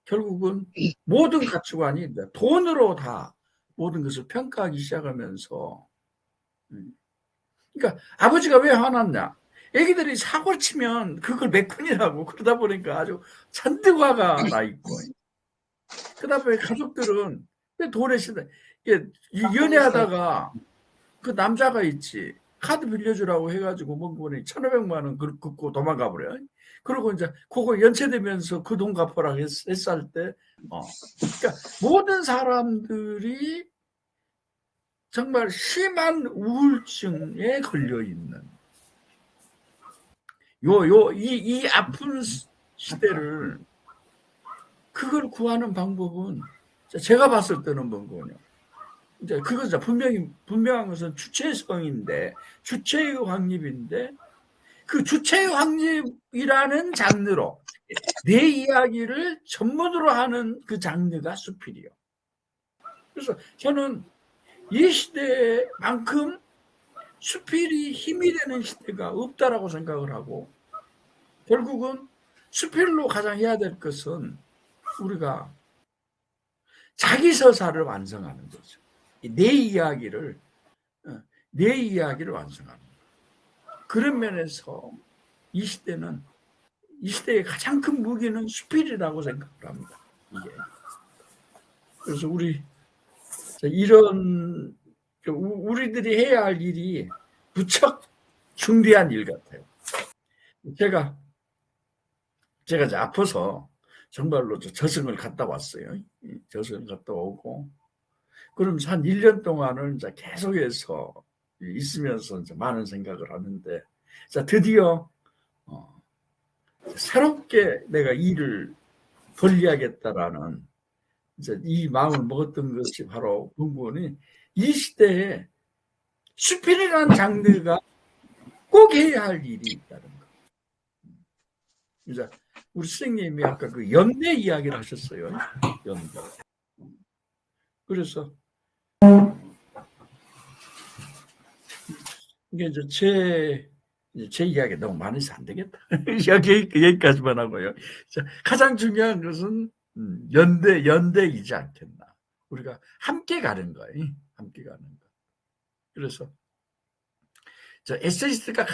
결국은 모든 가치관이 돈으로 다 모든 것을 평가하기 시작하면서, 그러니까 아버지가 왜 화났냐? 애기들이 사고를 치면 그걸 메꾼이라고, 그러다 보니까 아주 잔뜩 화가 나 있고, 그다음에 가족들은 왜 돈에 시대, 연애하다가 그 남자가 있지, 카드 빌려주라고 해가지고 멍보니 1,500만 원 긁고 도망가 버려. 그리고 이제 그거 연체되면서 그 돈 갚아라 했을 때, 그러니까 모든 사람들이 정말 심한 우울증에 걸려 있는 이 아픈 시대를, 그걸 구하는 방법은 제가 봤을 때는 뭔거냐, 이제 그거 분명한 것은 주체성인데, 주체의 확립인데, 그 주체의 확립이라는 장르로 내 이야기를 전문으로 하는 그 장르가 수필이요. 그래서 저는 이 시대만큼 수필이 힘이 되는 시대가 없다라고 생각을 하고, 결국은 수필로 가장 해야 될 것은 우리가 자기 서사를 완성하는 거죠. 내 이야기를 완성하는 거예요. 그런 면에서 이 시대의 가장 큰 무기는 수필이라고 생각을 합니다. 이게. 그래서 우리들이 해야 할 일이 무척 중대한 일 같아요. 제가 이제 아파서 정말로 저승을 갔다 왔어요. 저승을 갔다 오고, 그럼 한 1년 동안은 이제 계속해서 있으면서 이제 많은 생각을 하는데, 자, 드디어 새롭게 내가 일을 벌려야겠다라는 이제 이 마음을 먹었던 것이 바로 본건이, 이 시대에 수필이라는 장르가 꼭 해야 할 일이 있다는 거. 이제 우리 선생님이 아까 그 연대 이야기를 하셨어요. 연대. 그래서 이게 이제 제 이야기가 너무 많아서 안 되겠다. 여기까지만 하고요. 자, 가장 중요한 것은 연대이지 않겠나. 우리가 함께 가는 거예요. 함께 가는 거. 그래서 에세이스트가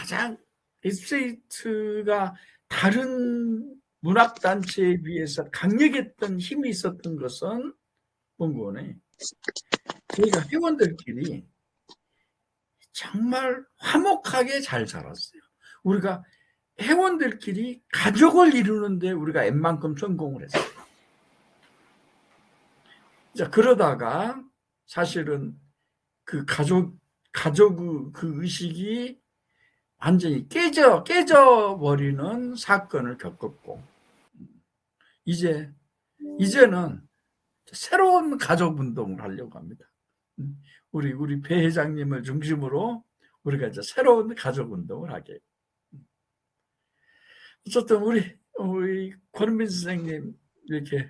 다른 문학단체에 비해서 강력했던 힘이 있었던 것은 뭔거네, 저희가 회원들끼리 정말 화목하게 잘 살았어요. 우리가 회원들끼리 가족을 이루는데 우리가 웬만큼 성공을 했어요. 자, 그러다가 사실은 그 가족의 그 의식이 완전히 깨져버리는 사건을 겪었고, 이제는 새로운 가족 운동을 하려고 합니다. 우리 배 회장님을 중심으로 우리가 이제 새로운 가족 운동을 하게. 어쨌든 우리 권은민 선생님 이렇게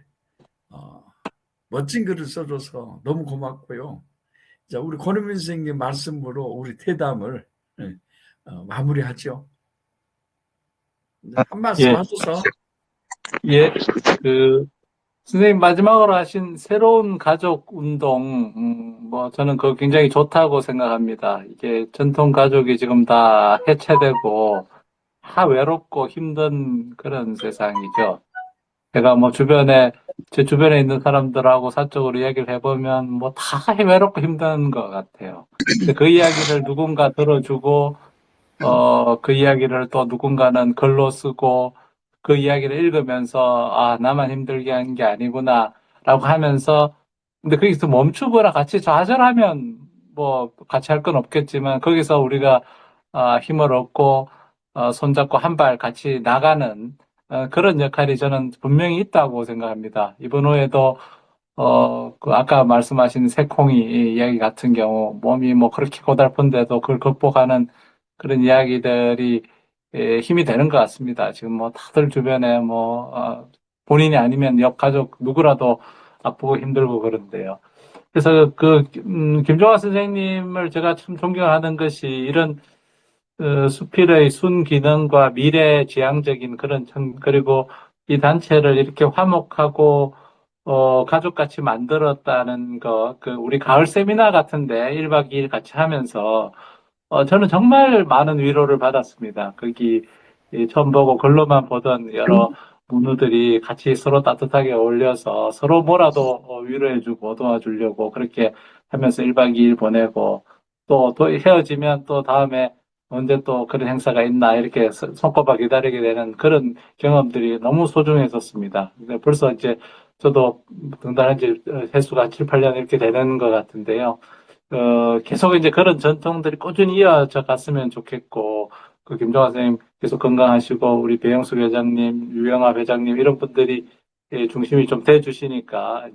멋진 글을 써줘서 너무 고맙고요. 자, 우리 권은민 선생님 말씀으로 우리 대담을 마무리하죠. 한 말씀 하셔서. 예, 선생님 마지막으로 하신 새로운 가족 운동, 저는 그거 굉장히 좋다고 생각합니다. 이게 전통 가족이 지금 다 해체되고, 다 외롭고 힘든 그런 세상이죠. 제가 주변에 제 주변에 있는 사람들하고 사적으로 이야기를 해보면 뭐 다 외롭고 힘든 것 같아요. 근데 그 이야기를 누군가 들어주고 그 이야기를 또 누군가는 글로 쓰고 그 이야기를 읽으면서 아, 나만 힘들게 한 게 아니구나 라고 하면서 근데 거기서 멈추거나 같이 좌절하면 뭐 같이 할 건 없겠지만 거기서 우리가 힘을 얻고 손잡고 한 발 같이 나가는 그런 역할이 저는 분명히 있다고 생각합니다. 이번 후에도 그 아까 말씀하신 새콩이 이야기 같은 경우 몸이 뭐 그렇게 고달픈데도 그걸 극복하는 그런 이야기들이 힘이 되는 것 같습니다. 지금 뭐 다들 주변에 뭐 본인이 아니면 옆 가족 누구라도 아프고 힘들고 그런데요. 그래서 김종화 선생님을 제가 참 존경하는 것이 이런 수필의 순기능과 미래지향적인 그런 그리고 이 단체를 이렇게 화목하고 가족같이 만들었다는 거, 우리 가을 세미나 같은데 1박 2일 같이 하면서 저는 정말 많은 위로를 받았습니다. 거기 처음 보고 글로만 보던 여러 문우들이 같이 서로 따뜻하게 어울려서 서로 뭐라도 위로해주고 도와주려고 그렇게 하면서 1박 2일 보내고 또 헤어지면 또 다음에 언제 또 그런 행사가 있나 이렇게 손꼽아 기다리게 되는 그런 경험들이 너무 소중했었습니다. 근데 벌써 이제 저도 등단한 지 횟수가 7, 8년 이렇게 되는 것 같은데요. 계속 이제 그런 전통들이 꾸준히 이어져 갔으면 좋겠고, 김종화 선생님 계속 건강하시고, 우리 배영숙 회장님, 유영아 회장님, 이런 분들이 중심이 좀 돼 주시니까,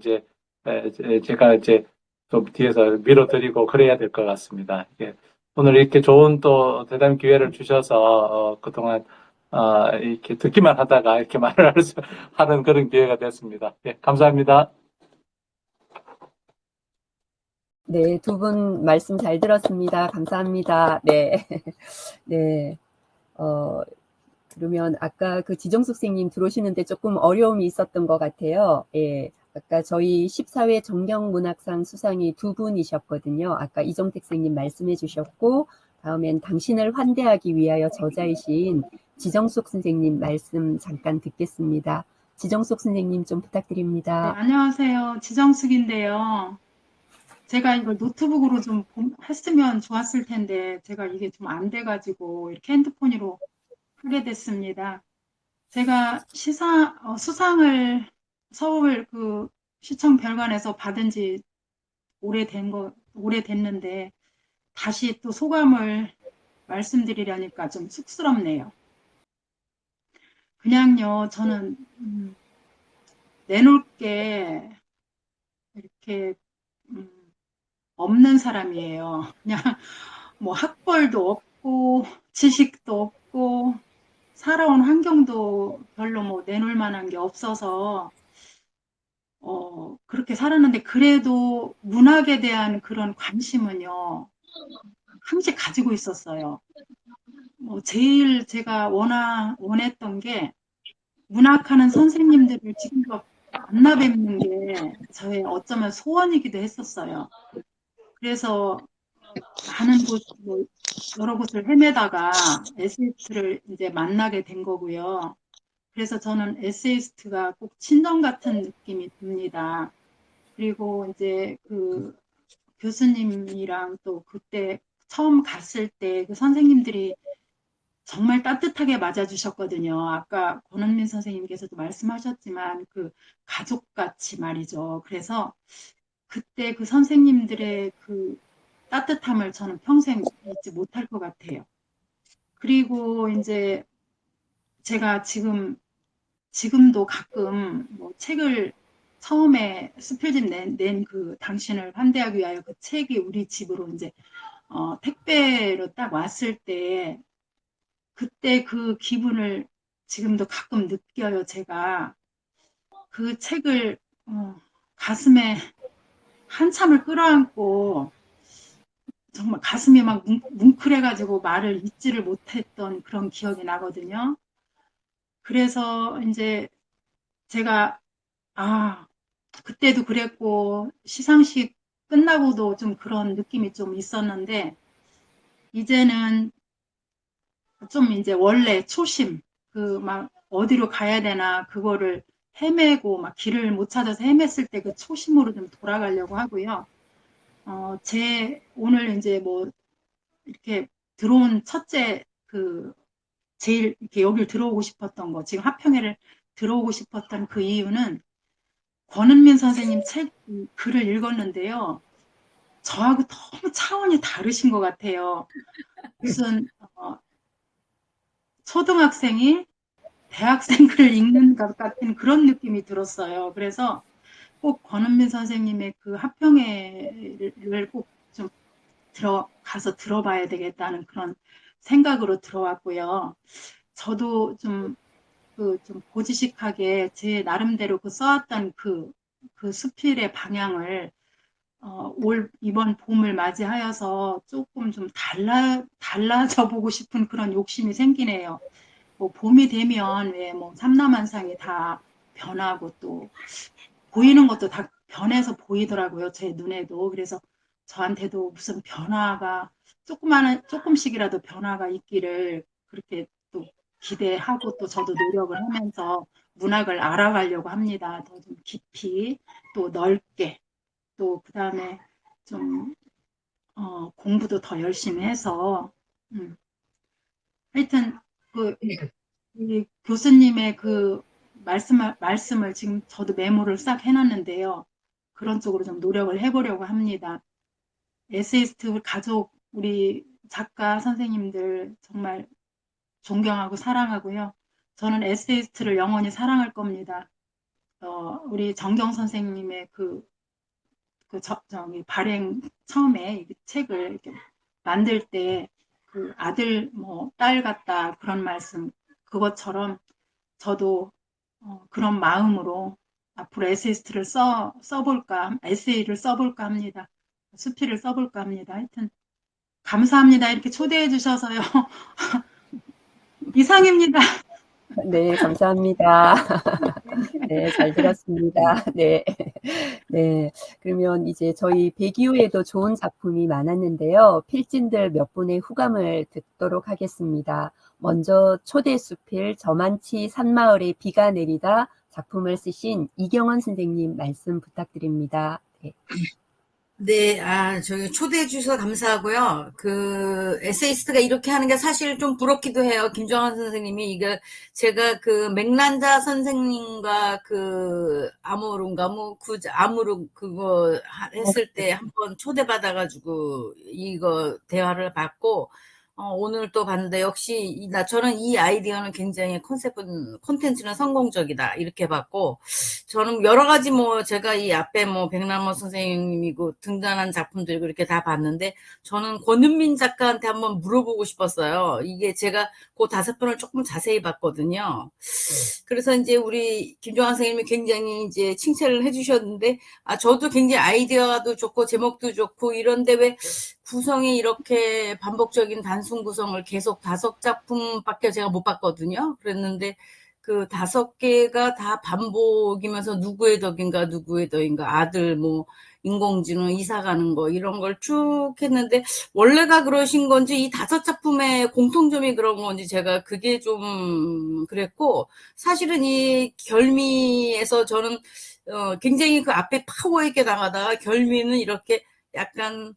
제가 이제 좀 뒤에서 밀어드리고 그래야 될 것 같습니다. 오늘 이렇게 좋은 또 대담 기회를 주셔서, 그동안, 이렇게 듣기만 하다가 이렇게 말을 하는 그런 기회가 됐습니다. 감사합니다. 네, 두 분 말씀 잘 들었습니다. 감사합니다. 네. 네. 그러면 아까 그 지정숙 선생님 들어오시는데 조금 어려움이 있었던 것 같아요. 예. 아까 저희 14회 정경문학상 수상이 두 분이셨거든요. 아까 이정택 선생님 말씀해 주셨고, 다음엔 당신을 환대하기 위하여 저자이신 지정숙 선생님 말씀 잠깐 듣겠습니다. 지정숙 선생님 좀 네, 부탁드립니다. 안녕하세요. 지정숙인데요. 제가 이걸 노트북으로 좀 했으면 좋았을 텐데, 제가 이게 좀 안 돼가지고, 이렇게 핸드폰으로 하게 됐습니다. 제가 수상을 서울 그 시청 별관에서 받은 지 오래됐는데, 다시 또 소감을 말씀드리려니까 좀 쑥스럽네요. 그냥요, 저는, 내놓을 게 이렇게, 음, 없는 사람이에요. 그냥 뭐 학벌도 없고 지식도 없고 살아온 환경도 별로 뭐 내놓을 만한 게 없어서 그렇게 살았는데 그래도 문학에 대한 그런 관심은요 항상 가지고 있었어요. 제일 제가 원했던 게 문학하는 선생님들을 직접 만나 뵙는 게 저의 어쩌면 소원이기도 했었어요. 그래서 많은 뭐 여러 곳을 헤매다가 에세이스트를 이제 만나게 된 거고요. 그래서 저는 에세이스트가 꼭 친정 같은 느낌이 듭니다. 그리고 이제 그 교수님이랑 또 그때 처음 갔을 때 그 선생님들이 정말 따뜻하게 맞아주셨거든요. 아까 권은민 선생님께서도 말씀하셨지만 그 가족같이 말이죠. 그래서 그때 그 선생님들의 그 따뜻함을 저는 평생 잊지 못할 것 같아요. 그리고 이제 제가 지금도 가끔 뭐 책을 처음에 수필집 낸 그 당신을 환대하기 위하여 그 책이 우리 집으로 이제 택배로 딱 왔을 때 그때 그 기분을 지금도 가끔 느껴요. 제가 그 책을 가슴에 한참을 끌어안고 정말 가슴이 막 뭉클해가지고 말을 잇지를 못했던 그런 기억이 나거든요. 그래서 이제 제가, 그때도 그랬고, 시상식 끝나고도 좀 그런 느낌이 좀 있었는데, 이제는 좀 이제 원래 초심, 그 막 어디로 가야 되나, 그거를 헤매고 막 길을 못 찾아서 헤맸을 때 그 초심으로 좀 돌아가려고 하고요. 오늘 이제 뭐 이렇게 들어온 첫째 제일 이렇게 여길 들어오고 싶었던 거, 지금 화평회를 들어오고 싶었던 그 이유는 권은민 선생님 글을 읽었는데요. 저하고 너무 차원이 다르신 것 같아요. 무슨 초등학생이 대학생 글을 읽는 것 같은 그런 느낌이 들었어요. 그래서 꼭 권은민 선생님의 그 화평회를 꼭 좀 가서 들어봐야 되겠다는 그런 생각으로 들어왔고요. 저도 좀 고지식하게 제 나름대로 써왔던 그 수필의 방향을 이번 봄을 맞이하여서 조금 좀 달라져 보고 싶은 그런 욕심이 생기네요. 뭐 봄이 되면 왜 뭐 삼라만상이 다 변하고 또 보이는 것도 다 변해서 보이더라고요. 제 눈에도. 그래서 저한테도 무슨 변화가 조금씩이라도 변화가 있기를 그렇게 또 기대하고 또 저도 노력을 하면서 문학을 알아가려고 합니다. 더 좀 깊이 또 넓게 또 그다음에 좀 공부도 더 열심히 해서 하여튼 이 교수님의 그 말씀을 지금 저도 메모를 싹 해놨는데요. 그런 쪽으로 좀 노력을 해보려고 합니다. 에세이스트 가족, 우리 작가 선생님들 정말 존경하고 사랑하고요. 저는 에세이스트를 영원히 사랑할 겁니다. 우리 정경 선생님의 발행 처음에 책을 이렇게 만들 때 그 아들 딸 같다 그런 말씀 그것처럼 저도 그런 마음으로 앞으로 에세이를 써볼까 합니다. 수필을 써볼까 합니다. 하여튼 감사합니다. 이렇게 초대해 주셔서요. 이상입니다. 네, 감사합니다. 네, 잘 들었습니다. 네. 네. 그러면 이제 저희 배기후에도 좋은 작품이 많았는데요. 필진들 몇 분의 후감을 듣도록 하겠습니다. 먼저 초대수필 저만치 산마을에 비가 내리다 작품을 쓰신 이경원 선생님 말씀 부탁드립니다. 네. 네, 저기 초대해 주셔서 감사하고요. 에세이스트가 이렇게 하는 게 사실 좀 부럽기도 해요. 김정환 선생님이, 제가 맥란자 선생님과 아무룬 그거 했을 때 한번 초대받아가지고, 이거 대화를 받고, 오늘 또 봤는데, 역시, 저는 이 아이디어는 굉장히 콘텐츠는 성공적이다. 이렇게 봤고, 저는 여러 가지 제가 이 앞에 백남호 선생님이고 등단한 작품들 이렇게 다 봤는데 저는 권은민 작가한테 한번 물어보고 싶었어요. 이게 제가 그 5편을 조금 자세히 봤거든요. 그래서 이제 우리 김종환 선생님이 굉장히 이제 칭찬을 해주셨는데 저도 굉장히 아이디어도 좋고 제목도 좋고 이런데 왜 구성이 이렇게 반복적인 단순 구성을 계속 5작품밖에 제가 못 봤거든요. 그랬는데 그 5개가 다 반복이면서 누구의 덕인가 아들 인공지능 이사 가는 거 이런 걸 쭉 했는데 원래가 그러신 건지 이 5작품의 공통점이 그런 건지 제가 그게 좀 그랬고 사실은 이 결미에서 저는 굉장히 그 앞에 파워 있게 나가다가 결미는 이렇게 약간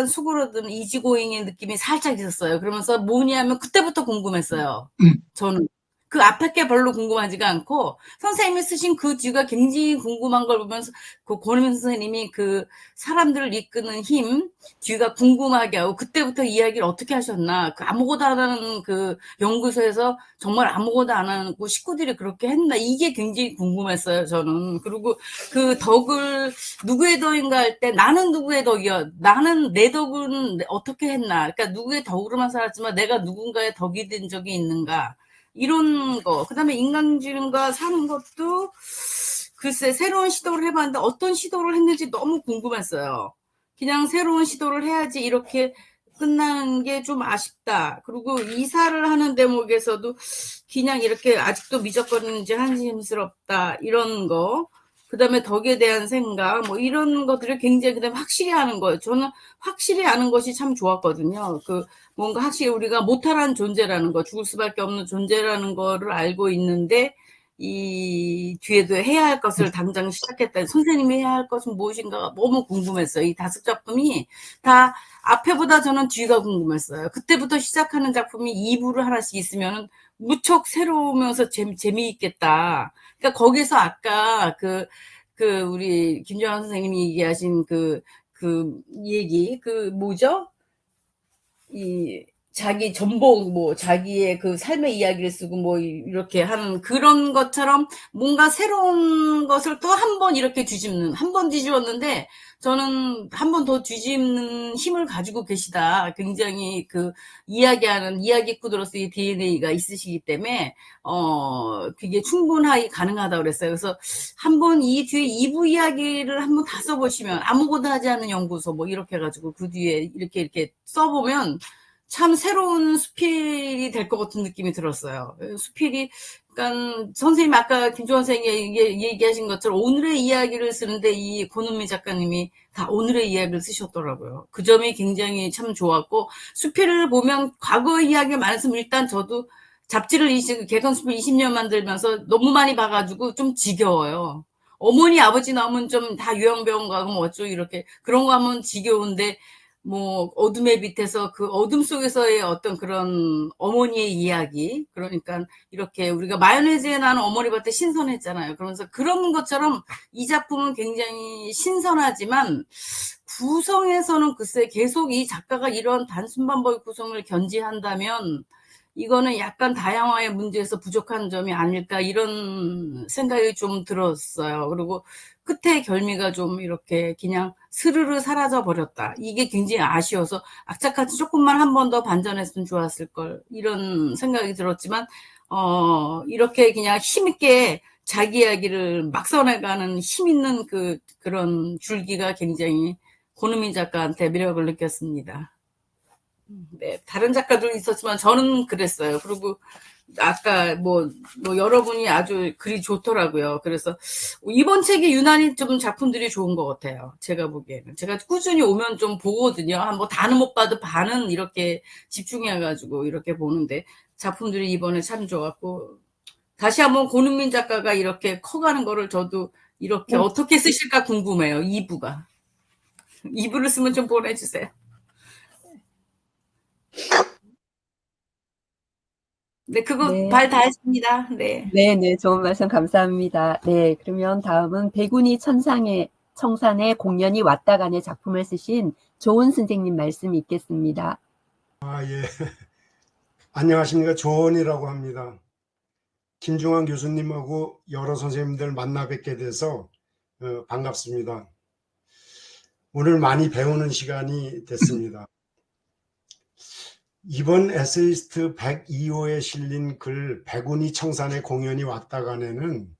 수그러든 이지고잉의 느낌이 살짝 있었어요. 그러면서 뭐냐면 그때부터 궁금했어요. 저는. 그 앞에 게 별로 궁금하지가 않고 선생님이 쓰신 그 뒤가 굉장히 궁금한 걸 보면서 그 권은민 선생님이 그 사람들을 이끄는 힘 뒤가 궁금하게 하고 그때부터 이야기를 어떻게 하셨나 아무것도 안 하는 그 연구소에서 정말 아무것도 안 하고 식구들이 그렇게 했나 이게 굉장히 궁금했어요 저는. 그리고 그 덕을 누구의 덕인가 할 때 나는 누구의 덕이야 나는 내 덕은 어떻게 했나 그러니까 누구의 덕으로만 살았지만 내가 누군가의 덕이 된 적이 있는가 이런 거. 그 다음에 인간지능과 사는 것도 글쎄 새로운 시도를 해봤는데 어떤 시도를 했는지 너무 궁금했어요. 그냥 새로운 시도를 해야지 이렇게 끝나는 게 좀 아쉽다. 그리고 이사를 하는 대목에서도 그냥 이렇게 아직도 미적거리는지 한심스럽다. 이런 거. 그 다음에 덕에 대한 생각, 이런 것들을 굉장히 그다음에 확실히 하는 거예요. 저는 확실히 아는 것이 참 좋았거든요. 뭔가 확실히 우리가 못탈한 존재라는 거, 죽을 수밖에 없는 존재라는 거를 알고 있는데, 이 뒤에도 해야 할 것을 당장 시작했다. 선생님이 해야 할 것은 무엇인가가 너무 궁금했어요. 이 5작품이 다 앞에보다 저는 뒤가 궁금했어요. 그때부터 시작하는 작품이 2부를 하나씩 있으면 무척 새로우면서 재미있겠다. 그러니까 거기서 아까 우리 김정환 선생님이 얘기하신 그 얘기, 뭐죠? 자기 전복, 자기의 그 삶의 이야기를 쓰고 이렇게 하는 그런 것처럼 뭔가 새로운 것을 또 한 번 이렇게 한 번 뒤집었는데 저는 한 번 더 뒤집는 힘을 가지고 계시다. 굉장히 이야기하는 이야기꾼으로서의 DNA가 있으시기 때문에, 그게 충분하게 가능하다고 그랬어요. 그래서 한번 이 뒤에 2부 이야기를 한번 다 써보시면 아무것도 하지 않는 연구소 이렇게 해가지고 그 뒤에 이렇게 써보면 참 새로운 수필이 될 것 같은 느낌이 들었어요. 수필이, 그러니까 선생님 아까 김종환 선생님이 얘기하신 것처럼 오늘의 이야기를 쓰는데 이 권은미 작가님이 다 오늘의 이야기를 쓰셨더라고요. 그 점이 굉장히 참 좋았고, 수필을 보면 과거의 이야기가 많았으면 일단 저도 잡지를 개건수필 20년 만들면서 너무 많이 봐가지고 좀 지겨워요. 어머니 아버지 나오면 좀 다 요양병원 가고 어쩌고 이렇게 그런 거 하면 지겨운데, 어둠의 밑에서 그 어둠 속에서의 어떤 그런 어머니의 이야기, 그러니까 이렇게 우리가 마요네즈에 나는 어머니 밭에 신선했잖아요. 그러면서 그런 것처럼 이 작품은 굉장히 신선하지만 구성에서는 글쎄 계속 이 작가가 이런 단순 반복의 구성을 견지한다면 이거는 약간 다양화의 문제에서 부족한 점이 아닐까 이런 생각이 좀 들었어요. 그리고 끝에 결미가 좀 이렇게 그냥 스르르 사라져 버렸다. 이게 굉장히 아쉬워서 악착같이 조금만 한 번 더 반전했으면 좋았을 걸 이런 생각이 들었지만 이렇게 그냥 힘있게 자기 이야기를 막 써내가는 힘 있는 그런 줄기가 굉장히 권은미 작가한테 매력을 느꼈습니다. 네, 다른 작가도 있었지만 저는 그랬어요. 그리고 아까 여러분이 아주 글이 좋더라고요. 그래서 이번 책이 유난히 좀 작품들이 좋은 것 같아요. 제가 보기에는. 제가 꾸준히 오면 좀 보거든요. 다는 못 봐도 반은 이렇게 집중해가지고 이렇게 보는데 작품들이 이번에 참 좋았고, 다시 한번 권은민 작가가 이렇게 커가는 거를 저도 이렇게 어떻게 쓰실까 궁금해요. 2부가. 2부를 쓰면 좀 보내주세요. 네, 그거 네. 말 다 했습니다. 네. 네, 좋은 말씀 감사합니다. 네, 그러면 다음은 백운이 청산의 공연이 왔다 가네 작품을 쓰신 조은 선생님 말씀이 있겠습니다. 예. 안녕하십니까. 조원이라고 합니다. 김중환 교수님하고 여러 선생님들 만나 뵙게 돼서 반갑습니다. 오늘 많이 배우는 시간이 됐습니다. 이번 에세이스트 102호에 실린 글 백운이 청산의 공연이 왔다 가네는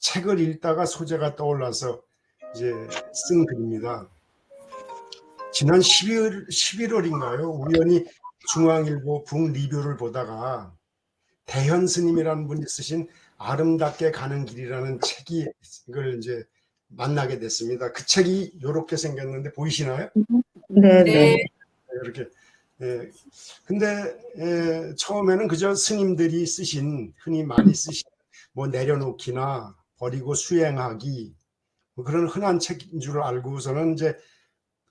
책을 읽다가 소재가 떠올라서 이제 쓴 글입니다. 지난 11월인가요? 우연히 중앙일보 북리뷰를 보다가 대현 스님이라는 분이 쓰신 아름답게 가는 길이라는 책을 이제 만나게 됐습니다. 그 책이 이렇게 생겼는데 보이시나요? 네. 이렇게. 근데 처음에는 그저 스님들이 쓰신, 흔히 많이 쓰신 내려놓기나 버리고 수행하기 그런 흔한 책인 줄 알고서는 이제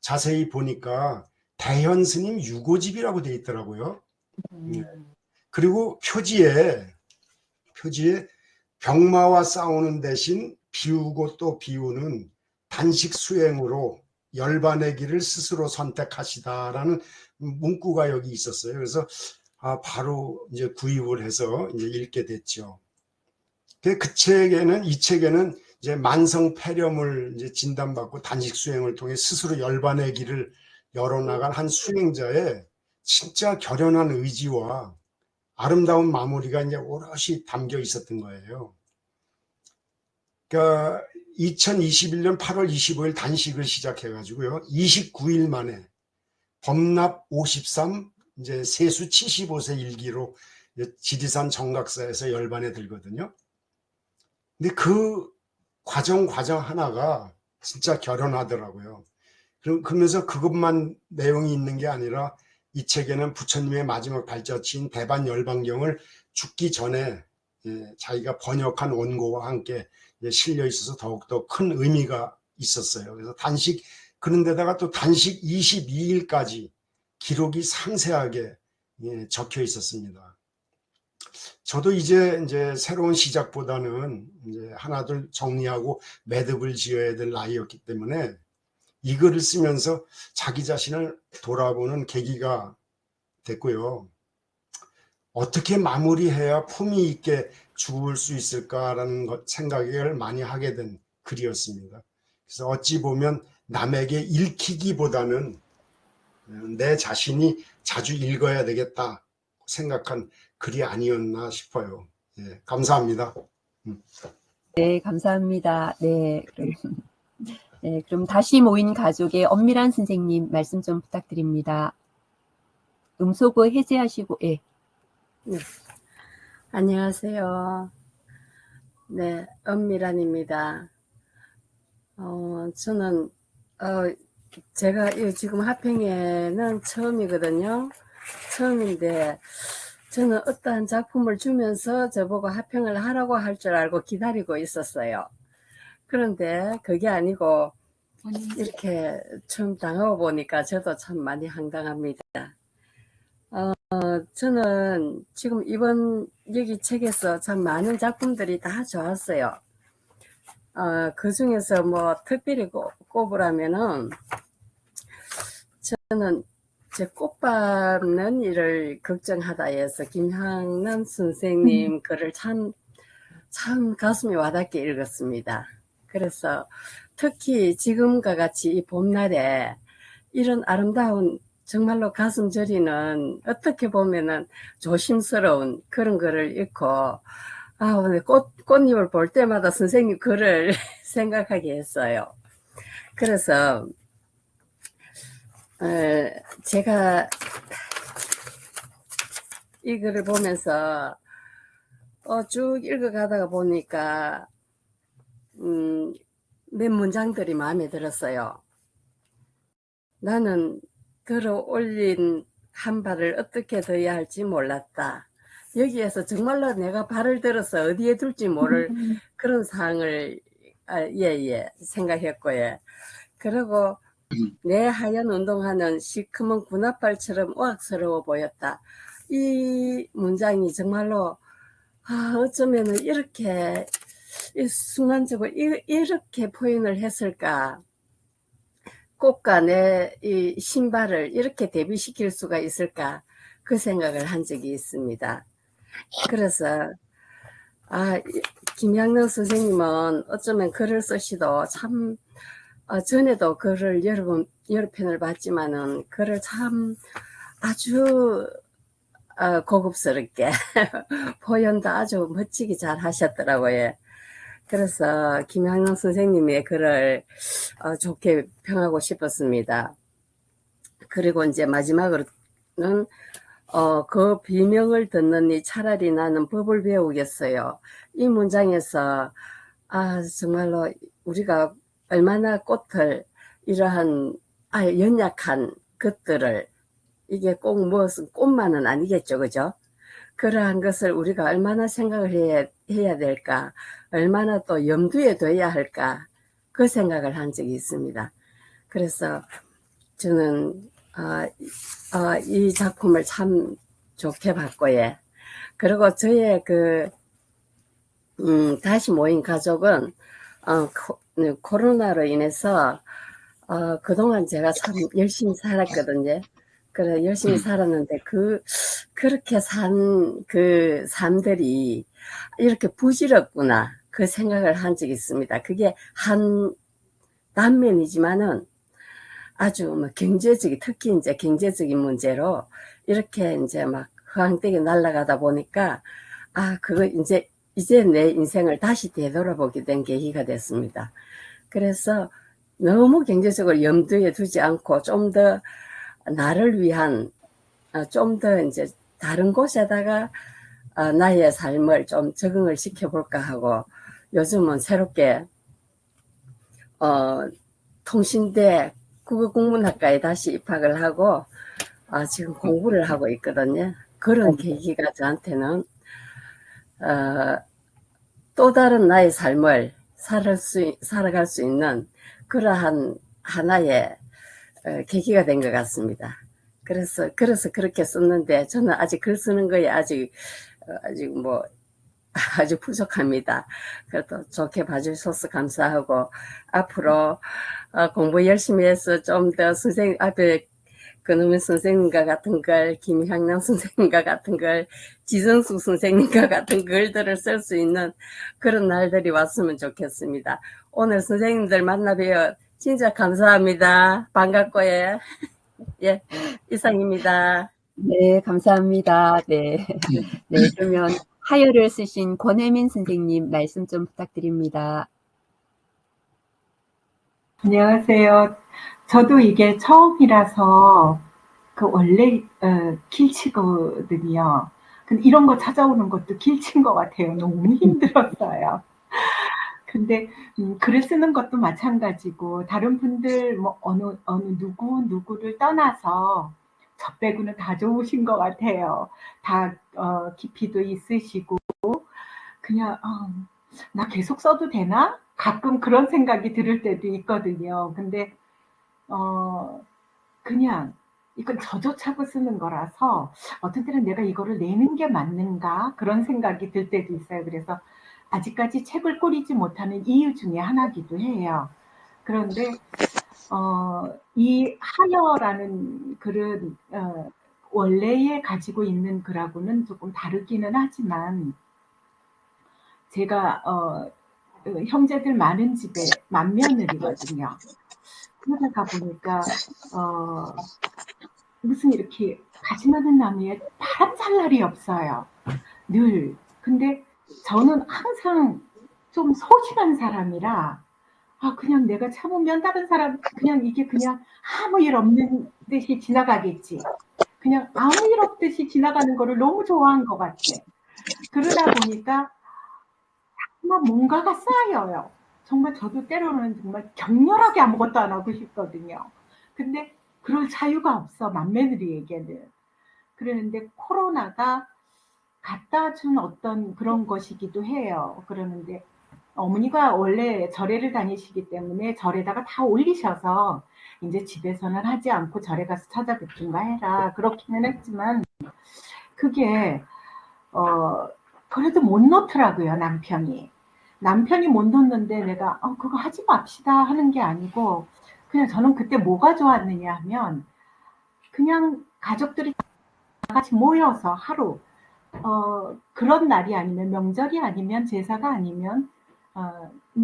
자세히 보니까 대현 스님 유고집이라고 돼 있더라고요. 그리고 표지에 병마와 싸우는 대신 비우고 또 비우는 단식 수행으로 열반의 길을 스스로 선택하시다라는 문구가 여기 있었어요. 그래서 바로 이제 구입을 해서 이제 읽게 됐죠. 이 책에는 이제 만성 폐렴을 이제 진단받고 단식 수행을 통해 스스로 열반의 길을 열어나간 한 수행자의 진짜 결연한 의지와 아름다운 마무리가 이제 오롯이 담겨 있었던 거예요. 그러니까 2021년 8월 25일 단식을 시작해가지고요. 29일 만에 범납 53, 이제 세수 75세 일기로 지리산 정각사에서 열반에 들거든요. 근데 그 과정 하나가 진짜 결연하더라고요. 그러면서 그것만 내용이 있는 게 아니라 이 책에는 부처님의 마지막 발자취인 대반 열반경을 죽기 전에 자기가 번역한 원고와 함께 실려 있어서 더욱더 큰 의미가 있었어요. 그래서 그런 데다가 또 단식 22일까지 기록이 상세하게 적혀 있었습니다. 저도 이제 새로운 시작보다는 이제 하나둘 정리하고 매듭을 지어야 될 나이였기 때문에 이 글을 쓰면서 자기 자신을 돌아보는 계기가 됐고요. 어떻게 마무리해야 품위 있게 죽을 수 있을까라는 생각을 많이 하게 된 글이었습니다. 그래서 어찌 보면 남에게 읽히기보다는 내 자신이 자주 읽어야 되겠다 생각한 글이 아니었나 싶어요. 감사합니다. 네, 감사합니다. 그럼 다시 모인 가족의 엄밀한 선생님 말씀 좀 부탁드립니다. 음소거 해제하시고, 네. 안녕하세요. 네, 엄미란입니다. 저는, 제가 지금 화평회는 처음이거든요. 처음인데, 저는 어떠한 작품을 주면서 저보고 화평을 하라고 할 줄 알고 기다리고 있었어요. 그런데 그게 아니고, 이렇게 처음 당하고 보니까 저도 참 많이 황당합니다. 저는 지금 이번 여기 책에서 참 많은 작품들이 다 좋았어요. 그 중에서 뭐 특별히 꼽으라면은 저는 제 꽃 밟는 일을 걱정하다에서 김향남 선생님 글을 참 가슴이 와닿게 읽었습니다. 그래서 특히 지금과 같이 이 봄날에 이런 아름다운 정말로 가슴 저리는 어떻게 보면은 조심스러운 그런 글을 읽고 오늘 꽃잎을 볼 때마다 선생님 글을 생각하게 했어요. 그래서 제가 이 글을 보면서 쭉 읽어가다가 보니까 몇 문장들이 마음에 들었어요. 나는 걸어 올린 한 발을 어떻게 둬야 할지 몰랐다. 여기에서 정말로 내가 발을 들어서 어디에 둘지 모를 그런 상황을 생각했고요. 그리고 내 하얀 운동화는 시커먼 군합발처럼 우악스러워 보였다. 이 문장이 정말로 어쩌면은 이렇게 순간적으로 이렇게 표현을 했을까. 꽃과 내 이 신발을 이렇게 대비시킬 수가 있을까 그 생각을 한 적이 있습니다. 그래서 김양락 선생님은 어쩌면 글을 쓰시도 참 전에도 글을 여러 편을 봤지만은 글을 참 아주 고급스럽게 표현도 아주 멋지게 잘 하셨더라고요. 그래서 김향남 선생님의 글을 좋게 평하고 싶었습니다. 그리고 이제 마지막으로는 그 비명을 듣느니 차라리 나는 법을 배우겠어요. 이 문장에서 정말로 우리가 얼마나 꽃을 이러한 연약한 것들을 이게 꼭 무엇은 꽃만은 아니겠죠, 그죠? 그러한 것을 우리가 얼마나 생각을 해야 될까, 얼마나 또 염두에 둬야 할까, 그 생각을 한 적이 있습니다. 그래서 저는 이 작품을 참 좋게 봤고요. 그리고 저의 다시 모인 가족은 코로나로 인해서 그동안 제가 참 열심히 살았거든요. 그래 열심히 살았는데 그렇게 산 그 삶들이 이렇게 부질없구나 그 생각을 한 적이 있습니다. 그게 한 단면이지만은 아주 뭐 특히 이제 경제적인 문제로 이렇게 이제 막 허황되게 날아가다 보니까 그거 이제 내 인생을 다시 되돌아보게 된 계기가 됐습니다. 그래서 너무 경제적으로 염두에 두지 않고 좀 더 나를 위한 좀 더 이제 다른 곳에다가 나의 삶을 좀 적응을 시켜볼까 하고 요즘은 새롭게 통신대 국어국문학과에 다시 입학을 하고 지금 공부를 하고 있거든요. 그런 계기가 저한테는 또 다른 나의 삶을 살아갈 수 있는 그러한 하나의 계기가 된 것 같습니다. 그래서 그렇게 썼는데 저는 아직 글 쓰는 거에 아직 뭐 아주 부족합니다. 그래도 좋게 봐주셔서 감사하고 앞으로 공부 열심히 해서 좀 더 선생님 앞에 그놈의 선생님과 같은 글, 김향남 선생님과 같은 글, 지정숙 선생님과 같은 글들을 쓸 수 있는 그런 날들이 왔으면 좋겠습니다. 오늘 선생님들 만나 뵈어 진짜 감사합니다. 반갑고요. 예, 이상입니다. 네, 감사합니다. 네. 네, 그러면 하여를 쓰신 권혜민 선생님 말씀 좀 부탁드립니다. 안녕하세요. 저도 이게 처음이라서 그 원래 길치거든요. 근데 이런 거 찾아오는 것도 길친 것 같아요. 너무 힘들었어요. 근데 글을 쓰는 것도 마찬가지고 다른 분들 뭐 어느 누구를 떠나서 저 빼고는 다 좋으신 것 같아요. 다 깊이도 있으시고 그냥 나 계속 써도 되나? 가끔 그런 생각이 들을 때도 있거든요. 근데 그냥 이건 저조차고 쓰는 거라서 어떤 때는 내가 이거를 내는 게 맞는가? 그런 생각이 들 때도 있어요. 그래서 아직까지 책을 꾸리지 못하는 이유 중에 하나기도 해요. 그런데 이 하여라는 글은 원래에 가지고 있는 글하고는 조금 다르기는 하지만 제가 형제들 많은 집에 맏며느리거든요. 그러다가 보니까 무슨 이렇게 가지 많은 나무에 바람 잘 날이 없어요. 늘. 근데 저는 항상 좀 소심한 사람이라 그냥 내가 참으면 다른 사람 그냥 이게 그냥 아무 일 없는 듯이 지나가겠지. 그냥 아무 일 없듯이 지나가는 거를 너무 좋아한 것 같아. 그러다 보니까 정말 뭔가가 쌓여요. 정말 저도 때로는 정말 격렬하게 아무것도 안 하고 싶거든요. 근데 그럴 자유가 없어, 맏며느리에게는. 그러는데 코로나가 갖다 준 어떤 그런 것이기도 해요. 그러는데 어머니가 원래 절에를 다니시기 때문에 절에다가 다 올리셔서 이제 집에서는 하지 않고 절에 가서 찾아뵙든가 해라. 그렇기는 했지만 그게 그래도 못 놓더라고요, 남편이. 남편이 못 놓는데 내가 그거 하지 맙시다 하는 게 아니고 그냥 저는 그때 뭐가 좋았느냐 하면 그냥 가족들이 다 같이 모여서 하루 그런 날이 아니면 명절이 아니면 제사가 아니면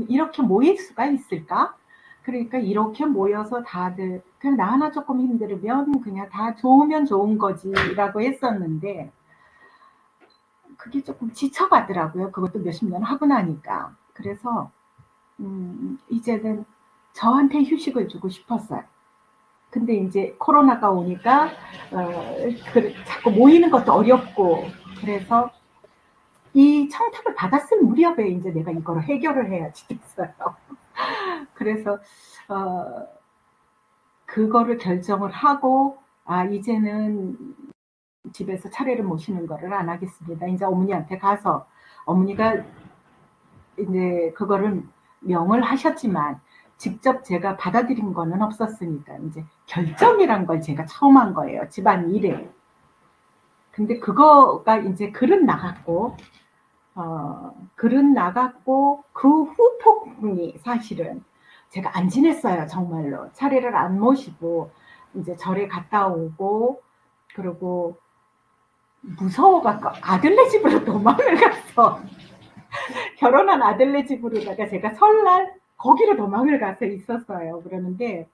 이렇게 모일 수가 있을까? 그러니까 이렇게 모여서 다들 그냥 나 하나 조금 힘들으면 그냥 다 좋으면 좋은 거지라고 했었는데 그게 조금 지쳐가더라고요. 그것도 몇십 년 하고 나니까. 그래서 이제는 저한테 휴식을 주고 싶었어요. 근데 이제 코로나가 오니까 자꾸 모이는 것도 어렵고 그래서 이 청탁을 받았을 무렵에 이제 내가 이거를 해결을 해야지 됐어요. 그래서 그거를 결정을 하고 이제는 집에서 차례를 모시는 거를 안 하겠습니다. 이제 어머니한테 가서 어머니가 이제 그거를 명을 하셨지만 직접 제가 받아들인 거는 없었으니까 이제 결정이란 걸 제가 처음 한 거예요. 집안 일에. 근데 그거가 이제 글은 나갔고 그 후 폭풍이 사실은 제가 안 지냈어요. 정말로 차례를 안 모시고 이제 절에 갔다 오고 그리고 무서워갖고 아들네 집으로 도망을 갔어. 결혼한 아들네 집으로다가 제가 설날 거기로 도망을 가서 있었어요. 그러는데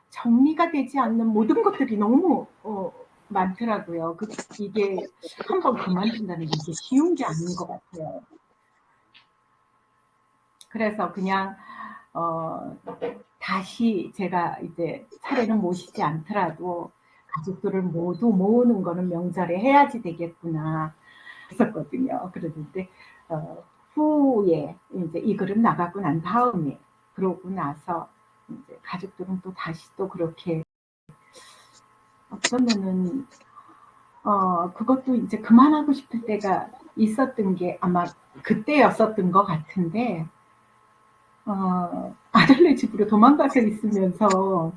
정리가 되지 않는 모든 것들이 너무 많더라고요. 이게 한번 그만둔다는 게 이게 쉬운 게 아닌 것 같아요. 그래서 그냥 다시 제가 이제 차례는 모시지 않더라도 가족들을 모두 모으는 거는 명절에 해야지 되겠구나 했었거든요. 그러는데 후에 이제 이 글은 나가고 난 다음에 그러고 나서 이제 가족들은 또 다시 또 그렇게 어쩌면은 그것도 이제 그만하고 싶을 때가 있었던 게 아마 그때였었던 것 같은데, 아들네 집으로 도망가서 있으면서,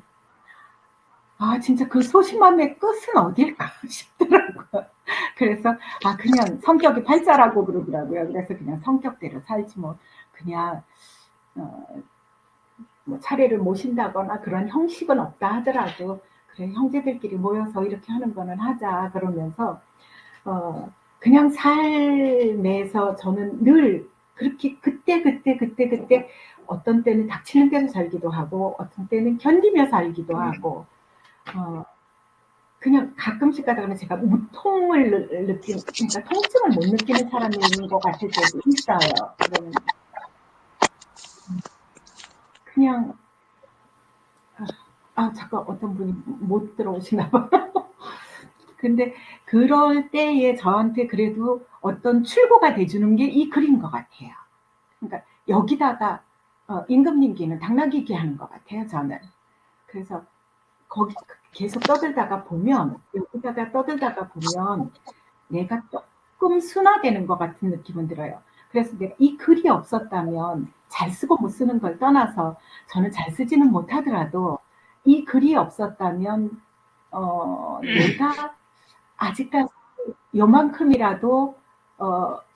진짜 그 소심함의 끝은 어딜까 싶더라고요. 그래서, 그냥 성격이 팔자라고 그러더라고요. 그래서 그냥 성격대로 살지 뭐, 그냥, 어, 뭐 차례를 모신다거나 그런 형식은 없다 하더라도, 그래, 형제들끼리 모여서 이렇게 하는 거는 하자. 그러면서, 그냥 삶에서 저는 늘 그렇게 그때 어떤 때는 닥치는 대로 살기도 하고, 어떤 때는 견디며 살기도 하고, 그냥 가끔씩 가다가 제가 무통을 느끼는, 그러니까 통증을 못 느끼는 사람인 것 같을 때도 있어요. 그러면 그냥, 잠깐 어떤 분이 못 들어오시나 봐. 근데 그럴 때에 저한테 그래도 어떤 출구가 돼주는 게 이 글인 것 같아요. 그러니까 여기다가 임금님기는 당나귀기 하는 것 같아요, 저는. 그래서 거기 계속 떠들다가 보면, 여기다가 떠들다가 보면 내가 조금 순화되는 것 같은 느낌은 들어요. 그래서 내가 이 글이 없었다면, 잘 쓰고 못 쓰는 걸 떠나서 저는 잘 쓰지는 못하더라도 이 글이 없었다면 내가 아직까지 요만큼이라도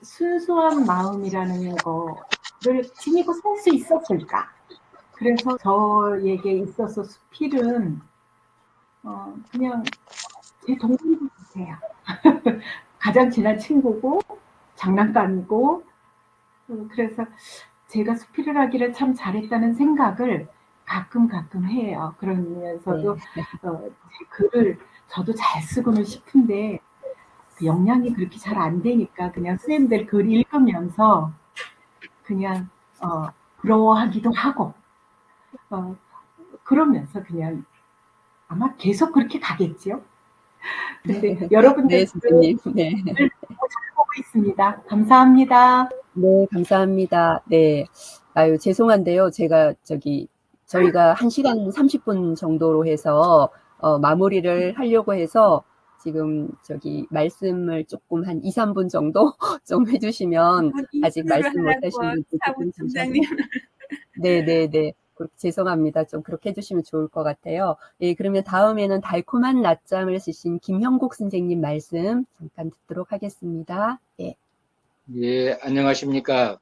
순수한 마음이라는 거를 지니고 살 수 있었을까? 그래서 저에게 있어서 수필은 그냥 제 동생인 것 같아요. 가장 친한 친구고 장난감이고, 그래서 제가 수필을 하기를 참 잘했다는 생각을 가끔 해요. 그러면서도 제 글을 저도 잘 쓰고는 싶은데 그 역량이 그렇게 잘 안 되니까 그냥 선생님들 글 읽으면서 그냥 부러워하기도 하고, 그러면서 그냥 아마 계속 그렇게 가겠지요. 근데 네, 여러분들 선생님. 네. 잘 보고 있습니다. 감사합니다. 네, 감사합니다. 네. 아유, 죄송한데요. 저희가 1시간 30분 정도로 해서, 마무리를 하려고 해서, 지금, 말씀을 조금 한 2, 3분 정도 좀 해주시면, 아직 말씀 못 하신 분들 조금 잠시만요. 네네네. 죄송합니다. 좀 그렇게 해주시면 좋을 것 같아요. 예, 그러면 다음에는 달콤한 낮잠을 쓰신 김형국 선생님 말씀 잠깐 듣도록 하겠습니다. 예. 예, 안녕하십니까.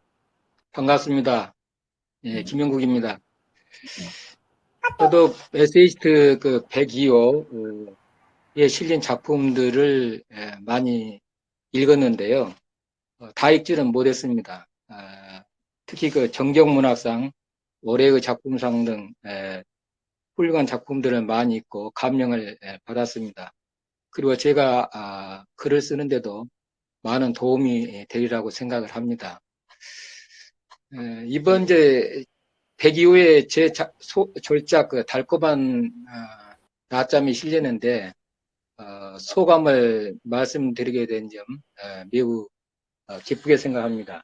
반갑습니다. 예, 김영국입니다. 저도 에세이스트 그 102호에 실린 작품들을 많이 읽었는데요. 다 읽지는 못했습니다. 특히 그 정경문학상, 올해의 작품상 등 훌륭한 작품들을 많이 읽고 감명을 받았습니다. 그리고 제가 글을 쓰는데도 많은 도움이 되리라고 생각을 합니다. 이번 102호에 제 졸작 그 달콤한 낮잠이 실리는데 소감을 말씀드리게 된 점 매우 기쁘게 생각합니다.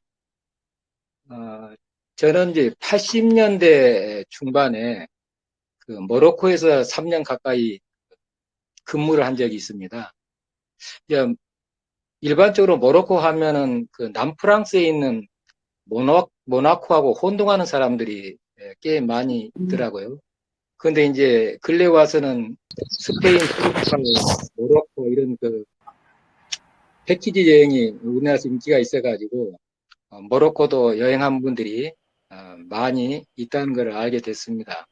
저는 이제 80년대 중반에 그 모로코에서 3년 가까이 근무를 한 적이 있습니다. 일반적으로 모로코 하면은 그 남프랑스에 있는 모나코하고 혼동하는 사람들이 꽤 많이 있더라고요. 그런데 이제 근래 와서는 스페인, 포르투갈, 모로코 이런 그 패키지 여행이 우리나라에서 인기가 있어가지고 모로코도 여행한 분들이 많이 있다는 걸 알게 됐습니다.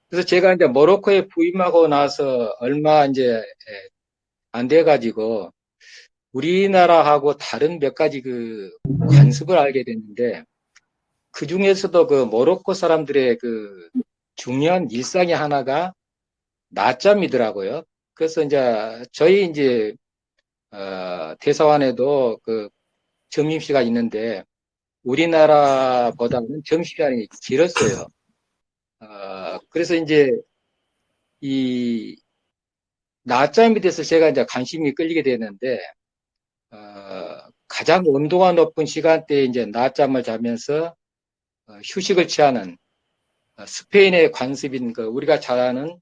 그래서 제가 이제 모로코에 부임하고 나서 얼마 이제 안 돼가지고 우리나라하고 다른 몇 가지 그 관습을 알게 됐는데 그 중에서도 그 모로코 사람들의 그 중요한 일상의 하나가 낮잠이더라고요. 그래서 저희 대사관에도 그 점심시간 있는데 우리나라보다는 점심시간이 길었어요. 그래서 이 낮잠에 대해서 제가 관심이 끌리게 되는데 가장 온도가 높은 시간대에 낮잠을 자면서 휴식을 취하는 스페인의 관습인 우리가 잘 아는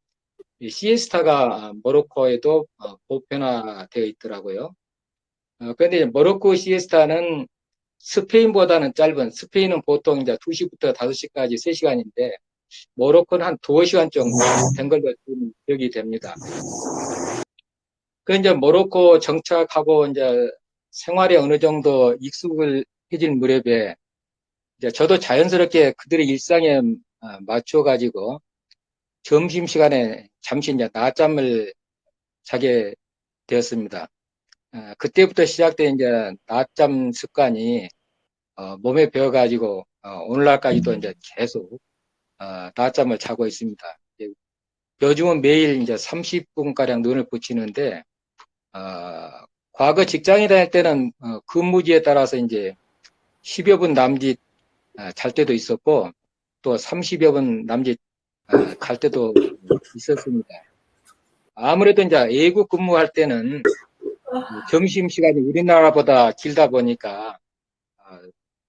시에스타가 모로코에도 보편화되어 있더라고요. 그런데 모로코 시에스타는 스페인보다는 짧은, 스페인은 보통 이제 2시부터 5시까지 3시간인데, 모로코는 한 2시간 정도 된 걸로 기억이 됩니다. 그 이제 모로코 정착하고 이제 생활에 어느 정도 익숙해질 무렵에 이제 저도 자연스럽게 그들의 일상에 맞춰가지고 점심시간에 잠시 이제 낮잠을 자게 되었습니다. 그때부터 시작된 이제 낮잠 습관이 몸에 배어가지고 오늘날까지도 이제 계속 낮잠을 자고 있습니다. 요즘은 매일 이제 30분가량 눈을 붙이는데 과거 직장에 다닐 때는 근무지에 따라서 이제 10여 분 남짓 잘 때도 있었고 또 30여 분 남짓 갈 때도 있었습니다. 아무래도 이제 외국 근무할 때는 점심시간이 우리나라보다 길다 보니까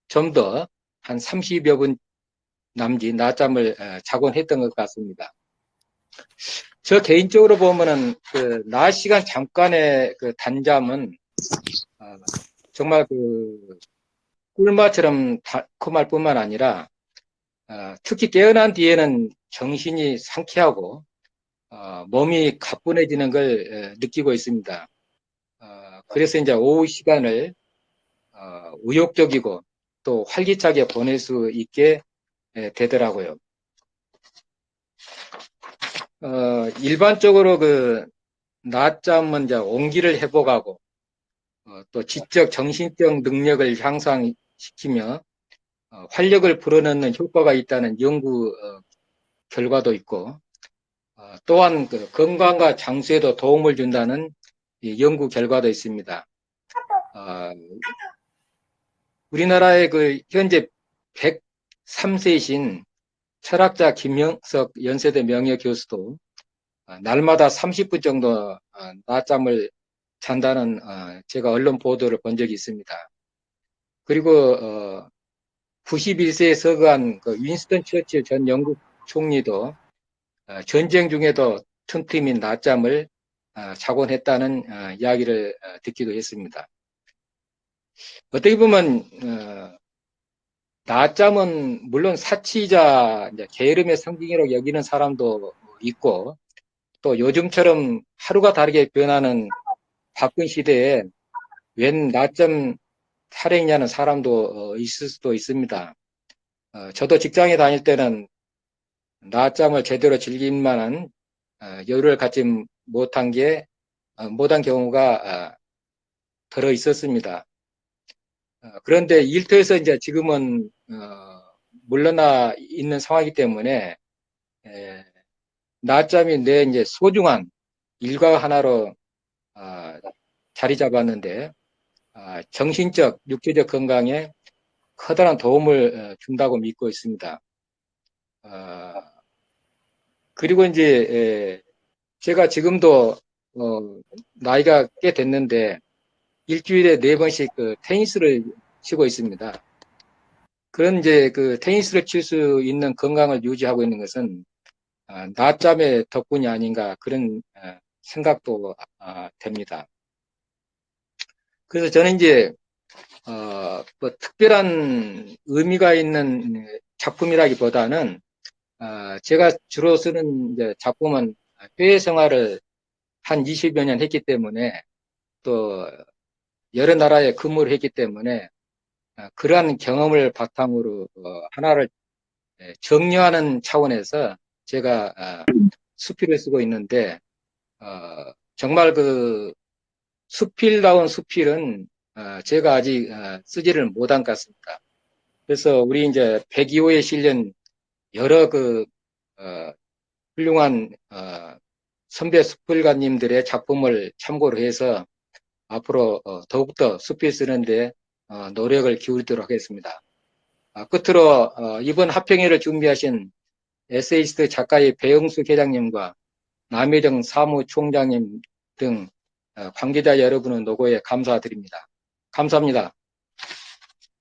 좀 더 한 30여 분 남짓 낮잠을 자곤 했던 것 같습니다. 저 개인적으로 보면은 그 낮 시간 잠깐의 그 단잠은 정말 그 꿀맛처럼 달콤할 뿐만 아니라 특히 깨어난 뒤에는 정신이 상쾌하고 몸이 가뿐해지는 걸 느끼고 있습니다. 그래서 이제 오후 시간을 의욕적이고 또 활기차게 보낼 수 있게 되더라고요. 일반적으로 그 낮잠은 이제 온기를 회복하고 또 지적 정신적 능력을 향상시키며 활력을 불어넣는 효과가 있다는 연구 결과도 있고 또한 그 건강과 장수에도 도움을 준다는 연구 결과도 있습니다. 우리나라의 그 현재 103세이신 철학자 김영석 연세대 명예 교수도 날마다 30분 정도 낮잠을 잔다는 제가 언론 보도를 본 적이 있습니다. 그리고 91세에 서거한 그 윈스턴 처칠 전 영국 총리도 전쟁 중에도 틈틈이 낮잠을 자곤 했다는 이야기를 듣기도 했습니다. 어떻게 보면 낮잠은 물론 사치이자 게으름의 상징이라고 여기는 사람도 있고 또 요즘처럼 하루가 다르게 변하는 바쁜 시대에 웬 낮잠 타령이냐는 사람도 있을 수도 있습니다. 저도 직장에 다닐 때는 낮잠을 제대로 즐길 만한 여유를 갖지 못한 경우가 들어 있었습니다. 그런데 일터에서 이제 지금은 물러나 있는 상황이기 때문에 낮잠이 내 이제 소중한 일과 하나로 자리 잡았는데 정신적, 육체적 건강에 커다란 도움을 준다고 믿고 있습니다. 그리고 이제 제가 지금도 나이가 꽤 됐는데 일주일에 4번씩 그 테니스를 치고 있습니다. 그런 이제 그 테니스를 칠 수 있는 건강을 유지하고 있는 것은 낮잠의 덕분이 아닌가 그런 생각도 됩니다. 그래서 저는 이제 뭐 특별한 의미가 있는 작품이라기보다는 제가 주로 쓰는 이제 작품은 해외 생활을 한 20여 년 했기 때문에 또 여러 나라에 근무를 했기 때문에 그러한 경험을 바탕으로 하나를 정리하는 차원에서 제가 수필을 쓰고 있는데 정말 그 수필다운 수필은 제가 아직 쓰지를 못한 것 같습니다. 그래서 우리 이제 102호에 실린 여러 그 훌륭한 선배 수필가님들의 작품을 참고로 해서 앞으로 더욱더 수필 쓰는데 노력을 기울이도록 하겠습니다. 끝으로 이번 합평회를 준비하신 에세이스트 작가의 배영숙 회장님과 남혜정 사무총장님 등 관계자 여러분의 노고에 감사드립니다. 감사합니다.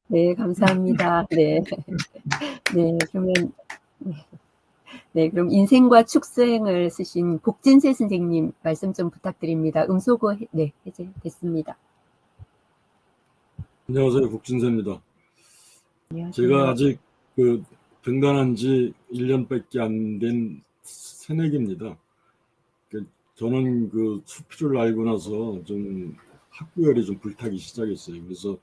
네, 감사합니다. 네. 네, 그러면, 네, 그럼 인생과 축생을 쓰신 복진세 선생님 말씀 좀 부탁드립니다. 음소거, 네, 해제됐습니다. 안녕하세요. 국진세입니다. 안녕하세요. 제가 아직 그 등단한 지 1년밖에 안 된 새내기입니다. 저는 그 수필을 알고 나서 좀 학구열이 좀 불타기 시작했어요. 그래서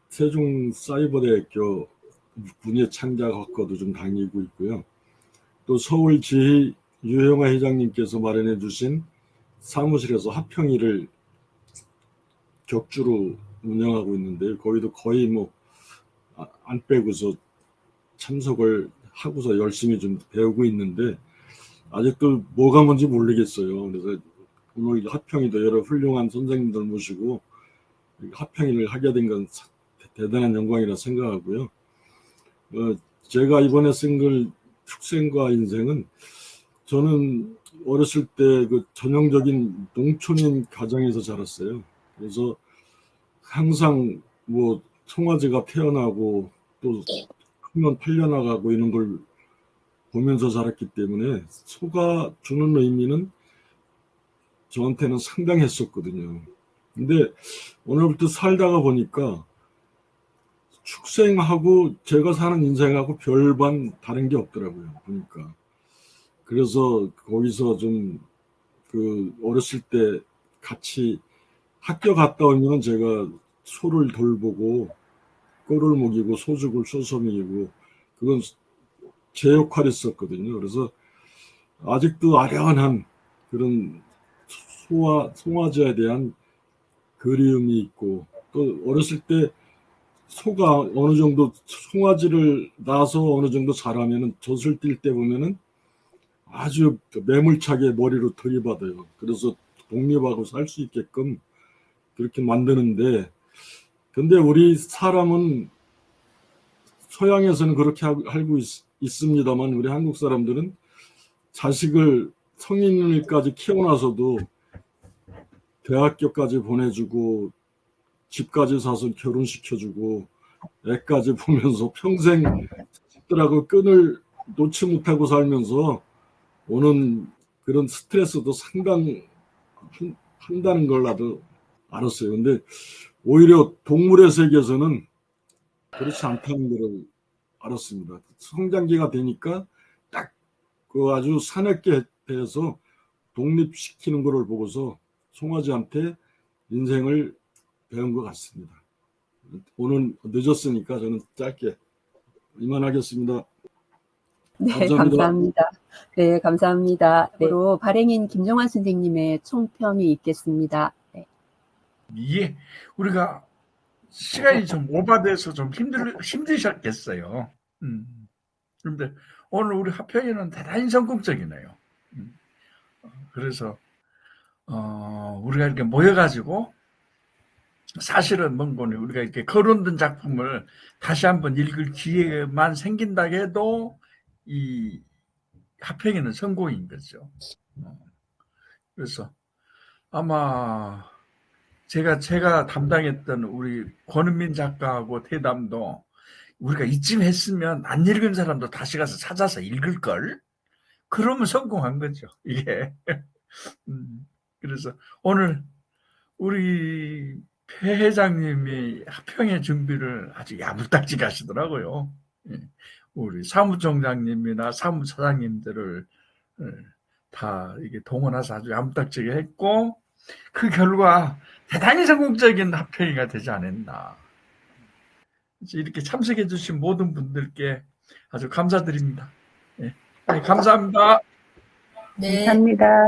세종사이버대학교 문예창작학과도 좀 다니고 있고요. 또 서울지희 유형아 회장님께서 마련해 주신 사무실에서 화평일을 격주로 운영하고 있는데 거기도 거의 뭐 안 빼고서 참석을 하고서 열심히 좀 배우고 있는데 아직도 뭐가 뭔지 모르겠어요. 그래서 오늘 화평이도 여러 훌륭한 선생님들 모시고 화평일을 하게 된 건 대단한 영광이라 생각하고요. 제가 이번에 쓴 글 축생과 인생은 저는 어렸을 때 그 전형적인 농촌인 가정에서 자랐어요. 그래서 항상 뭐 송아지가 태어나고 또 크면 팔려나가고 이런 걸 보면서 자랐기 때문에 소가 주는 의미는 저한테는 상당했었거든요. 근데 오늘부터 살다가 보니까 축생하고 제가 사는 인생하고 별반 다른 게 없더라고요. 보니까. 그래서 거기서 좀 그 어렸을 때 같이 학교 갔다 오면 제가 소를 돌보고 꼴을 먹이고 소죽을 쏘서 먹이고 그건 제 역할이었거든요. 그래서 아직도 아련한 그런 송아지에 대한 그리움이 있고 또 어렸을 때 소가 어느 정도 송아지를 낳아서 어느 정도 자라면은 젖을 띨 때 보면은 아주 매몰차게 머리로 들이받아요. 그래서 독립하고 살 수 있게끔 그렇게 만드는데 근데 우리 사람은 서양에서는 그렇게 알고 있습니다만 우리 한국 사람들은 자식을 성인일까지 키워놔서도 대학교까지 보내주고 집까지 사서 결혼시켜주고 애까지 보면서 평생 자식들하고 끈을 놓지 못하고 살면서 오는 그런 스트레스도 상당한다는 걸 나도 알았어요. 근데 오히려 동물의 세계에서는 그렇지 않다는 걸 알았습니다. 성장기가 되니까 딱 그 아주 사납게 대해서 독립시키는 것을 보고서 송아지한테 인생을 배운 것 같습니다. 오늘 늦었으니까 저는 짧게 이만하겠습니다. 네, 감사합니다. 감사합니다. 네, 감사합니다. 네, 그리고 발행인 김정환 선생님의 총평이 있겠습니다. 네. 이게 우리가 시간이 좀 오바돼서 좀 힘드셨겠어요. 그런데 오늘 우리 화평이는 대단히 전국적이네요. 그래서 우리가 이렇게 모여가지고 사실은 뭔고는 우리가 이렇게 거론된 작품을 다시 한번 읽을 기회만 생긴다 해도 이 화평이는 성공인 거죠. 그래서 아마 제가 담당했던 우리 권은민 작가하고 대담도 우리가 이쯤 했으면 안 읽은 사람도 다시 가서 찾아서 읽을걸? 그러면 성공한 거죠, 이게. 그래서 오늘 우리 배 회장님이 화평의 준비를 아주 야무딱지게 하시더라고요. 우리 사무총장님이나 사무차장님들을 다 이게 동원해서 아주 야무딱지게 했고 그 결과 대단히 성공적인 화평이가 되지 않았나. 이렇게 참석해 주신 모든 분들께 아주 감사드립니다. 네, 감사합니다. 네. 감사합니다.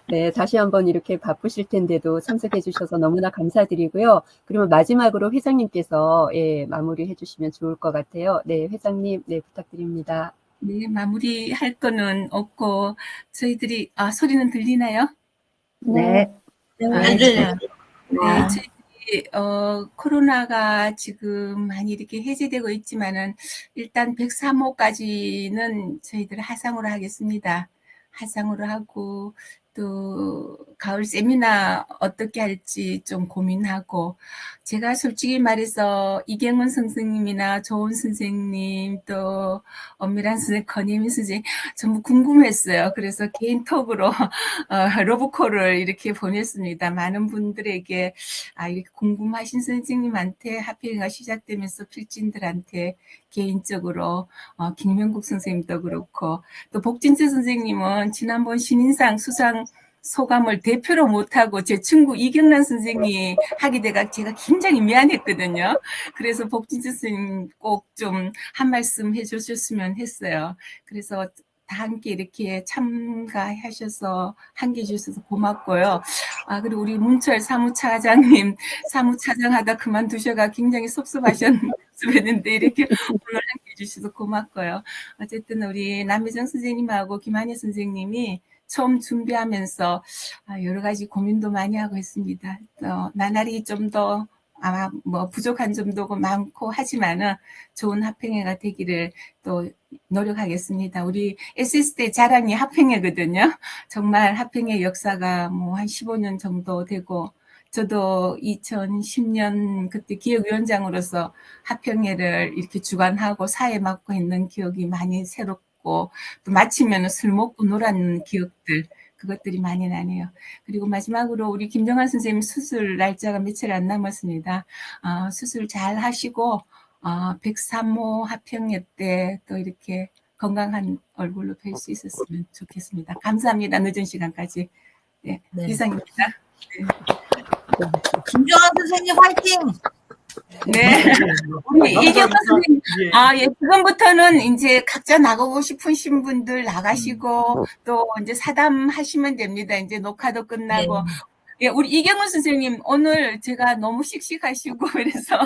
네, 다시 한번 이렇게 바쁘실 텐데도 참석해 주셔서 너무나 감사드리고요. 그러면 마지막으로 회장님께서 마무리해 주시면 좋을 것 같아요. 네, 회장님, 네, 부탁드립니다. 네, 마무리할 거는 없고 저희들이 소리는 들리나요? 네. 네, 들려요. 네, 저희들이 코로나가 지금 많이 이렇게 해제되고 있지만은 일단 103호까지는 저희들 하상으로 하겠습니다. 하상으로 하고 또 가을 세미나 어떻게 할지 좀 고민하고, 제가 솔직히 말해서 이경훈 선생님이나 조은 선생님, 또 엄밀한 선생님, 권혜민 선생님 전부 궁금했어요. 그래서 개인톡으로 러브콜을 이렇게 보냈습니다. 많은 분들에게 이렇게 궁금하신 선생님한테 합의가 시작되면서 필진들한테 개인적으로 김명국 선생님도 그렇고, 또 복진재 선생님은 지난번 신인상 수상 소감을 대표로 못하고 제 친구 이경란 선생님이 하게 돼가 제가 굉장히 미안했거든요. 그래서 복진재 선생님 꼭 좀 한 말씀 해주셨으면 했어요. 그래서 다 함께 이렇게 참가하셔서 함께 해주셔서 고맙고요. 그리고 우리 문철 사무차장님, 사무차장하다 그만두셔가 굉장히 섭섭했는데 이렇게 오늘 함께 해주셔서 고맙고요. 어쨌든 우리 남혜정 선생님하고 김한희 선생님이 처음 준비하면서 여러 가지 고민도 많이 하고 있습니다. 나날이 좀 더 아마 뭐 부족한 점도 많고 하지만은 좋은 합평회가 되기를 또 노력하겠습니다. 우리 SS대 자랑이 합평회거든요. 정말 합평회 역사가 뭐 한 15년 정도 되고, 저도 2010년 그때 기획위원장으로서 합평회를 이렇게 주관하고 사회 맡고 있는 기억이 많이 새롭고, 또 마치면 술 먹고 놀았는 기억들, 그것들이 많이 나네요. 그리고 마지막으로 우리 김정환 선생님 수술 날짜가 며칠 안 남았습니다. 수술 잘 하시고 103호 합평회 때 또 이렇게 건강한 얼굴로 뵐 수 있었으면 좋겠습니다. 감사합니다. 늦은 시간까지. 네, 네. 이상입니다. 네. 김정환 선생님 화이팅! 네. 우리 이경원 선생님, 예, 지금부터는 이제 각자 나가고 싶으신 분들 나가시고, 또 이제 사담하시면 됩니다. 이제 녹화도 끝나고. 네. 예, 우리 이경원 선생님, 오늘 제가 너무 씩씩하시고, 그래서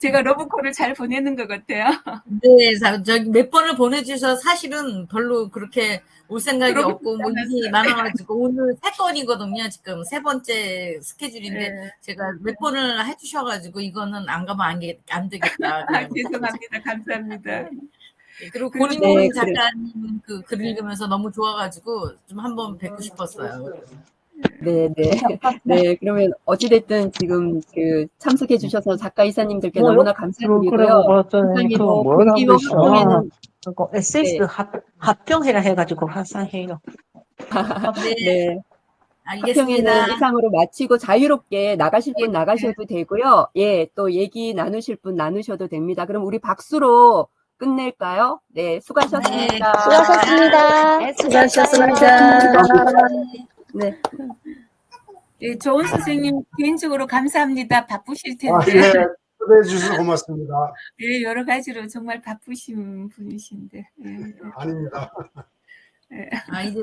제가 러브콜을 잘 보내는 것 같아요. 네, 저기 몇 번을 보내주셔서 사실은 별로 그렇게 올 생각이 없고, 뭐 일이 많아가지고, 오늘 3건이거든요. 지금 3번째 스케줄인데, 네. 제가 몇 번을 해주셔가지고, 이거는 안 가면 안 되겠다. 죄송합니다. 감사합니다. 그리고 그리고 고린봉 작가님 그 글 읽으면서 너무 좋아가지고, 좀 한번 뵙고 싶었어요. 네. 그러면 어찌됐든 지금 참석해 주셔서 작가 이사님들께 너무나 감사드리고요. 이사님도 공기목 합평회는 그거 SS 네. 합평회라 해가지고 화상해요. 네. 알겠습니다. 합평회는 이상으로 마치고 자유롭게 나가실 분 나가셔도 되고요. 예, 또 얘기 나누실 분 나누셔도 됩니다. 그럼 우리 박수로 끝낼까요? 네, 수고하셨습니다. 수고하셨습니다. 수고하셨습니다. 네. 네, 조은 선생님 개인적으로 감사합니다. 바쁘실 텐데. 예, 초대해 주셔서 고맙습니다. 예, 여러 가지로 정말 바쁘신 분이신데. 예. 아닙니다. 예. 이제